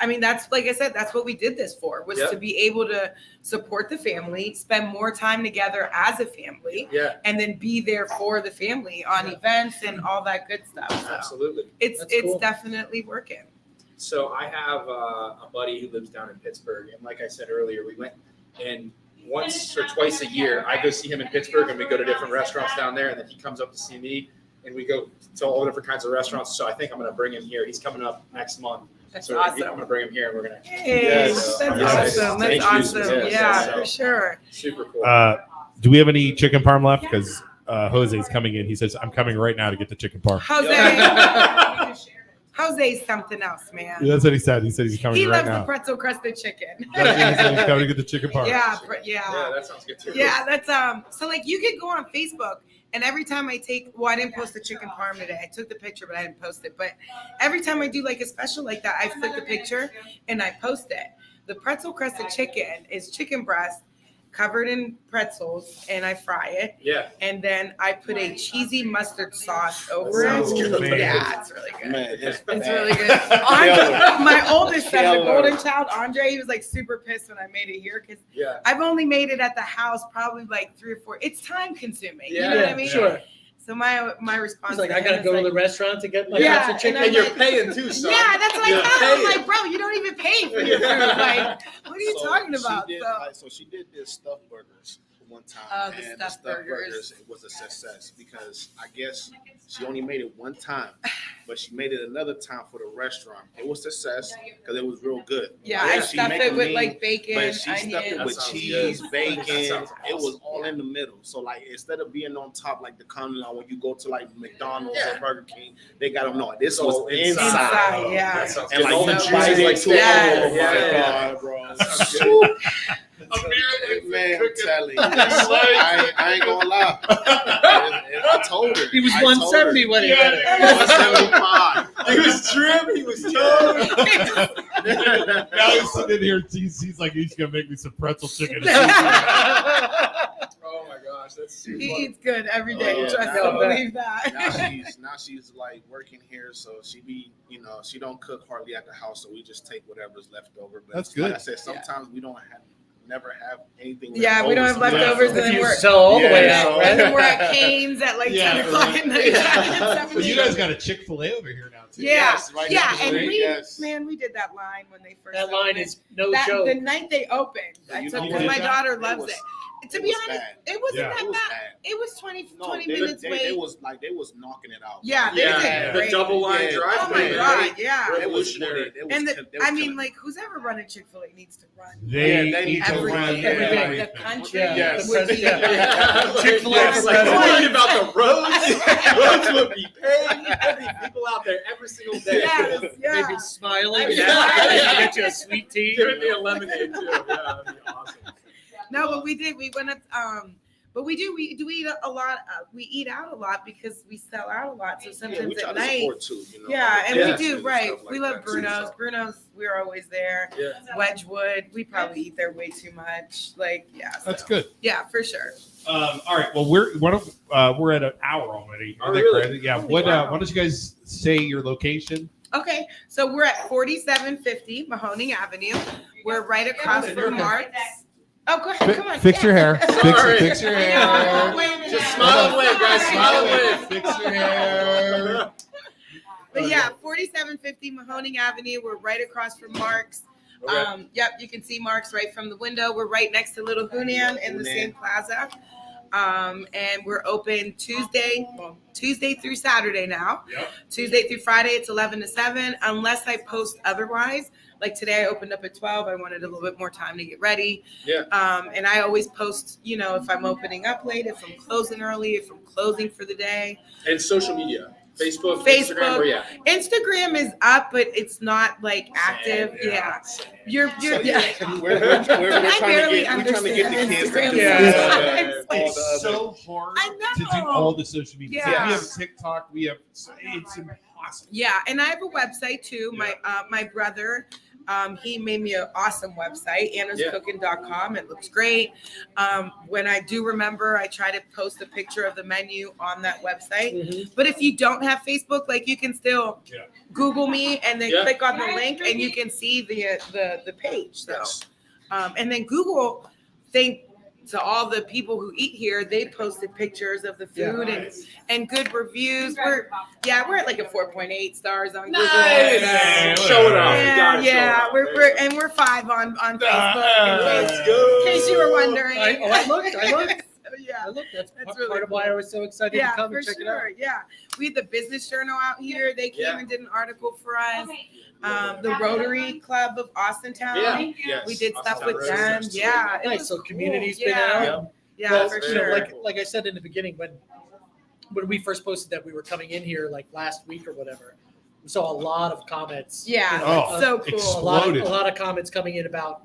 like I said, that's what we did this for, was to be able to support the family, spend more time together as a family, and then be there for the family on events and all that good stuff. So Absolutely. it's cool. definitely working. So I have a buddy who lives down in Pittsburgh, and like I said earlier, we went, and once or twice a year, I go see him in Pittsburgh, and we go to different restaurants down there, and then he comes up to see me, and we go to all different kinds of restaurants. So I think I'm going to bring him here. He's coming up next month. That's So awesome. I'm going to bring him here, and we're going to. Hey, so that's I'm awesome. excited. That's Thank you. awesome. Yeah, for sure. Super cool. Do we have any chicken parm left? Because Jose's coming in. He says, I'm coming right now to get the chicken parm. Jose's something else, man. That's what he said. He said he's coming He right loves now. the pretzel crusted chicken. He said he's coming to get the chicken parm. Yeah, Yeah, that sounds good too. Yeah, that's so like you could go on Facebook, and every time I I didn't post the chicken parm today. I took the picture, but I didn't post it. But every time I do like a special like that, I flick the picture and I post it. The pretzel crusted chicken is chicken breast covered in pretzels, and I fry it. Yeah. And then I put a cheesy mustard sauce over Sounds it. good. Yeah, it's really good. Man, It's really good. Andre, my oldest son, the golden child, Andre, he was like super pissed when I made it here because I've only made it at the house probably like 3 or 4. It's time consuming. You know what I mean? Sure. So my response. He's like, to I him gotta is go like, to the restaurant to get my Yeah, pretzel chicken. And you're paying too, son. Yeah, that's what I You're thought. I'm paying. like, bro, you don't even pay for your food. Like, what are you talking about? So she did this stuffed burgers one time, Oh, the and stuffed burgers. it was a success because I guess she only made it one time, but she made it another time for the restaurant. It was a success because it was real good. Yeah, I She stuffed make it with lean, like bacon, but she onions. stuffed it with That sounds cheese, good. bacon. That sounds It was awesome. all in the middle. So like instead of being on top like the common law when you go to like McDonald's or Burger King, they got them. No, this was So inside. yeah. That sounds And good. like All the you cheese bite like into it. Yes. Oh my Yeah. God, bro. Man, I'm telling you, I ain't gonna lie. I told her. He was 170 when he did it. 175. He was trim. He was toned. Now he's sitting here. He's like, he's gonna make me some pretzel chicken. Oh my gosh, that's too He funny. eats good every day. Oh, yeah. Trust me, believe that. Now she's like working here, so she be, she don't cook hardly at the house, so we just take whatever's left over. But That's like good. I said, sometimes we never have anything. Yeah, we don't have left over, leftovers, so- and then You we're sell all the way Yeah, out, so- right? and then we're at Cane's at like 10 o'clock at night. But you guys got a Chick-fil-A over here now too. Yeah, Yes, right yeah, down the and street, yes. we did that line when they first. That line opened. is no that, joke. The night they opened, So you because know my what? daughter It loves was- it. To it be was honest, bad. it wasn't Yeah. that It was bad. bad. It was 20 No, minutes they wait. was knocking it out. Yeah, they Yeah, did the great. double line Yeah. drive. Oh my god, yeah. Revolutionary. And who's ever running Chick-fil-A needs to run. They Yeah, they need to Everything, run everything. the everything. country Yes. would be. Chick-fil-A Yes, like Right. worried about the roads. Roads would be paved. There'd be people out there every single day. Yes, yeah. Maybe smiling. I'm Yeah. smiling. Get you a sweet tea. Giving me a lemonade too. Yeah, that'd be awesome. No, but we did. We went up. But we do eat a lot. We eat out a lot because we sell out a lot. So Yeah, sometimes we try at to night. support too. Yeah, and Yeah. we do, right. Stuff like We love that, too, Bruno's. so. Bruno's, we're always there. Yeah. Wedgwood, we probably eat there way too much. Like, yeah. That's so, good. Yeah, for sure. All right. Well, we're at an hour already. Oh, Is that really? correct? Yeah. Holy Why wow. don't you guys say your location? Okay, so we're at 4750 Mahoning Avenue. We're right across from Mark's. Oh, go ahead. Come on. Fix your hair. Sorry. Fix your I hair. know. Wait a minute. Just smile and wave, guys. Smile and wave. Fix your hair. But yeah, 4750 Mahoning Avenue. We're right across from Mark's. Okay. Yep, you can see Mark's right from the window. We're right next to Little Hunan in the same plaza. And we're open Tuesday through Saturday now. Yep. Tuesday through Friday, it's 11 to 7, unless I post otherwise. Like today, I opened up at 12. I wanted a little bit more time to get ready. Yeah. And I always post, if I'm opening up late, if I'm closing early, if I'm closing for the day. And social media. Facebook, Instagram, where you at? Instagram is up, but it's not like active. Yeah. You're So, yeah. We're trying to get the kids to Instagram do sometimes. all the It's other. so hard I know. to do all the social media. Yeah. We have TikTok. It's impossible. Yeah, and I have a website too. My brother, he made me an awesome website, annascookin.com. It looks great. When I do remember, I try to post a picture of the menu on that website. Mhm. But if you don't have Facebook, like you can still Google me and then click on the link, and you can see the page. So, Yes. and then Google, to all the people who eat here, they posted pictures of the food and good reviews. We're at like a 4.8 stars on Google. Nice. Show it off. You gotta show it off. We're 5 on Facebook. Let's go. In case you were wondering. I looked. So, yeah. I looked. That's That's part really of why I was so excited Yeah, to come for and check it sure. out. Yeah, we had the Business Journal out here. They came Yeah. and did an article for us. The Rotary Club of Austintown. Yeah. Yes. We did stuff Austintown with Rotary them. Club. Yeah, it Nice. was So cool. community's been Yeah. out. Yeah, Well, for very sure. cool. like I said in the beginning, when we first posted that we were coming in here like last week or whatever, we saw a lot of comments. Yeah, Oh, so cool. exploded. A lot of comments coming in about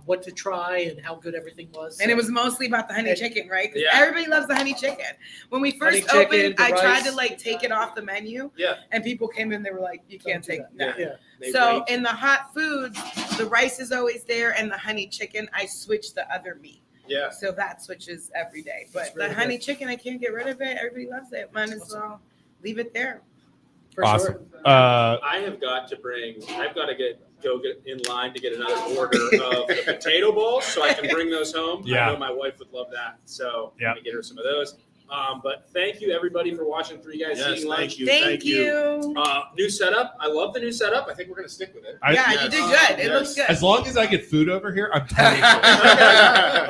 what to try and how good everything was. And it was mostly about the honey chicken, right? 'Cause Yeah. everybody loves the honey chicken. When we first Honey chicken, opened, the I tried rice. to take it off the menu. Yeah. And people came in, they were like, "You can't Don't do take that. no." Yeah. They So rate. in the hot foods, the rice is always there, and the honey chicken, I switch the other meat. Yeah. So that switches every day. But That's really the honey chicken, I can't get rid of it. Everybody loves it. Might as well leave it there. For Awesome. sure. I've got to go get in line to get another order of the potato bowls so I can bring those home. Yeah. I know my wife would love that. So Yeah. I'm gonna get her some of those. But thank you everybody for watching Three Guys Yes, Eating Lunch. thank you. Thank you. New setup. I love the new setup. I think we're gonna stick with it. Yeah, you did good. It looks good. As long as I get food over here, I'm totally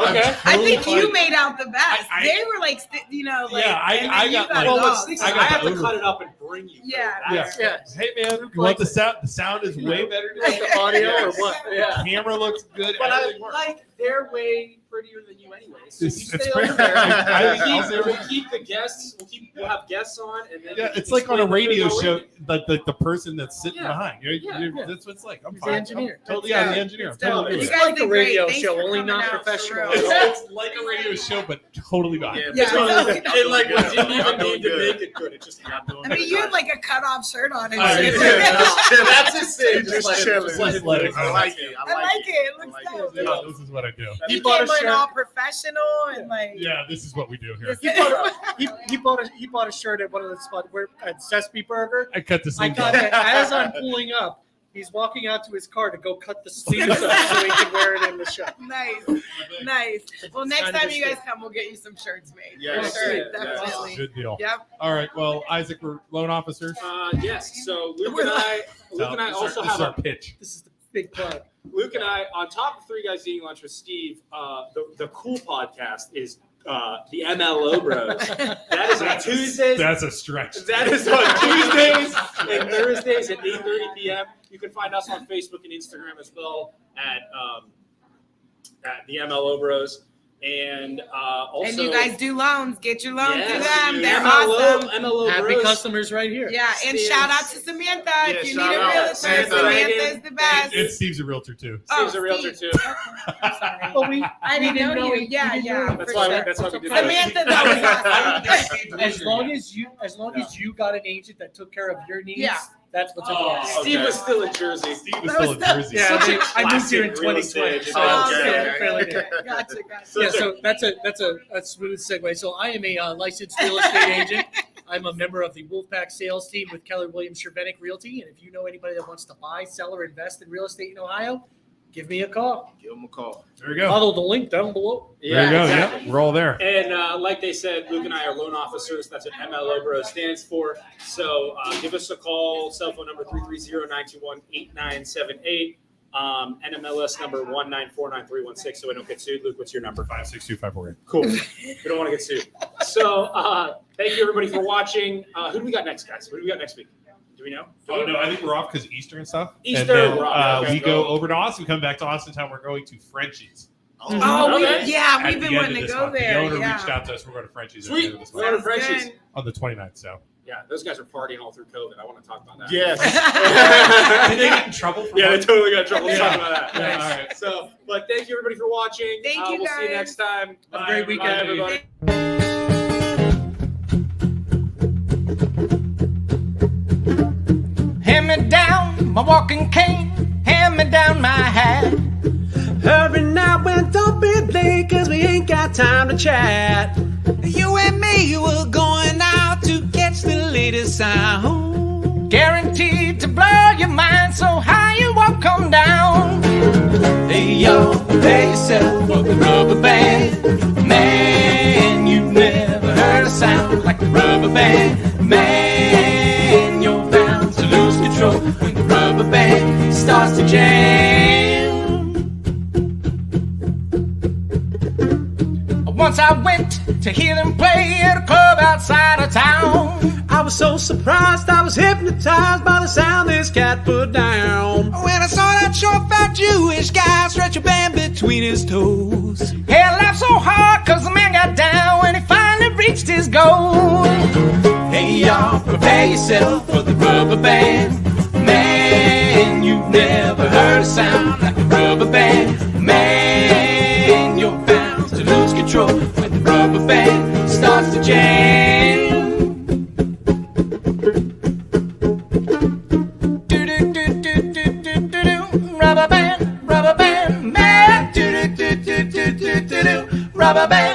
Okay. I think totally you made out the best. I- they were like, Yeah, I and then you got, got like- it Well, all. what's stinks is I I got have the to Uber. cut it up and bring you. Yeah. That's- Hey man, you want the sound? The sound is way better. Like the audio or what? Yeah. Camera looks good. But I Everything works. like they're way prettier than you anyway. So you It's stay fair. over there. I'll We'll keep the guests. We'll have guests on, and then Yeah, it's like on a radio show, Like, the person that's sitting Yeah. behind. Yeah. That's what it's like. I'm He's the fine. engineer. Totally, yeah, the engineer. I'm totally It's doing guys like a did great. radio Thanks show, for only coming not out, for professional. real. It's like a radio show, but totally not. Yeah, and like we didn't Y'all even doing need to good. make it good. It just happened. I mean, you had like a cut-off shirt on and I shit. did. That's his thing. Just let it- chilling. just let it Let it loose. go. I like it. I like it. It looks like dope. Yeah, this is what I do. He He bought came a like shirt. all professional and like. Yeah, this is what we do here. He bought a shirt at one of the spots where at Sesame Burger. I cut the I sleeves thought off. that as I'm pulling up, he's walking out to his car to go cut the sleeves up so he can wear it in the show. Nice, nice. Well, next kind of time a you guys shit. come, we'll get you some shirts made. Yes. For sure, Yes. definitely. Good deal. Yep. All right. Well, Isaac, we're loan officers. Yes. So Luke and I also this is have our pitch. This is the big plug. Luke and I, on top of Three Guys Eating Lunch with Steve, the cool podcast is the MLO Bros. That is on Tuesdays. That's a stretch. That is on Tuesdays and Thursdays at 8:30 p.m. You can find us on Facebook and Instagram as well at the MLO Bros. And also, And you guys do loans. Get your loans to Yes, them. They're MLO, awesome. MLO Happy Bros. customers right here. Yeah, and Steve. shout out to Samantha. Yeah, If you shout need a out. realtor, Samantha. Samantha's the best. And Steve's a realtor too. Steve's a realtor Steve. too. I'm sorry. But we I didn't know you. Yeah, yeah. That's for why. sure. That's why we did Samantha, that was awesome. as long as you got an agent that took care of your needs, Yeah. that's what's Oh, important. Steve was still in Jersey. Steve was still in Jersey. Yeah, Such a I moved here in classic real 2020. estate. So Oh, fairly new. Gotcha. Yeah, so that's a smooth segue. So I am a licensed real estate agent. I'm a member of the Wolfpack sales team with Keller Williams Cervenic Realty. And if you know anybody that wants to buy, sell, or invest in real estate in Ohio, give me a call. Give them a call. There you go. Follow the link down below. There you go. exactly. Yeah, we're all there. And like they said, Luke and I are loan officers. That's what MLO Bros stands for. So give us a call. Cell phone number 330-921-8978. NMLS number 1949316. So we don't get sued. Luke, what's your number? 562-548. Cool. We don't want to get sued. So thank you everybody for watching. Who do we got next, guys? Who do we got next week? Do we know? Oh no, I think we're off because Easter and stuff. Easter, and then, we're off. Okay. we go over to Austin. Come back to Austintown. We're going to Frenchie's. Oh, Okay. we've At been the end wanting of to this go month. there. The owner Yeah. reached out to us. We're going to Frenchie's at the Sweet. end of this We're month. going to Frenchie's. Good. On the 29th. So Yeah, those guys are partying all through COVID. I want to talk about that. Yes. did they get in trouble? For Yeah, they one? totally got in trouble Yeah. talking about that. Yeah, all right. So, but thank you everybody for watching. Thank you, We'll see you guys. next time. Have a great weekend. Bye, everybody. Hand me down my walking cane, hand me down my hat. Hurry now and don't be late, cause we ain't got time to chat. You and me were going out to catch the latest sound. Guaranteed to blow your mind so high you won't come down. Hey, y'all, prepare yourself for the rubber band. Man, you've never heard a sound like the rubber band. Man, you're bound to lose control when the rubber band starts to jam. Once I went to hear them play at a club outside of town. I was so surprised, I was hypnotized by the sound this cat put down. When I saw that short fat Jewish guy stretch a band between his toes. Hell, laughed so hard cause the man got down when he finally reached his goal. Hey, y'all, prepare yourself for the rubber band. Man, you've never heard a sound like the rubber band. Man, you're bound to lose control when the rubber band starts to jam. Rubber band, man. Rubber band.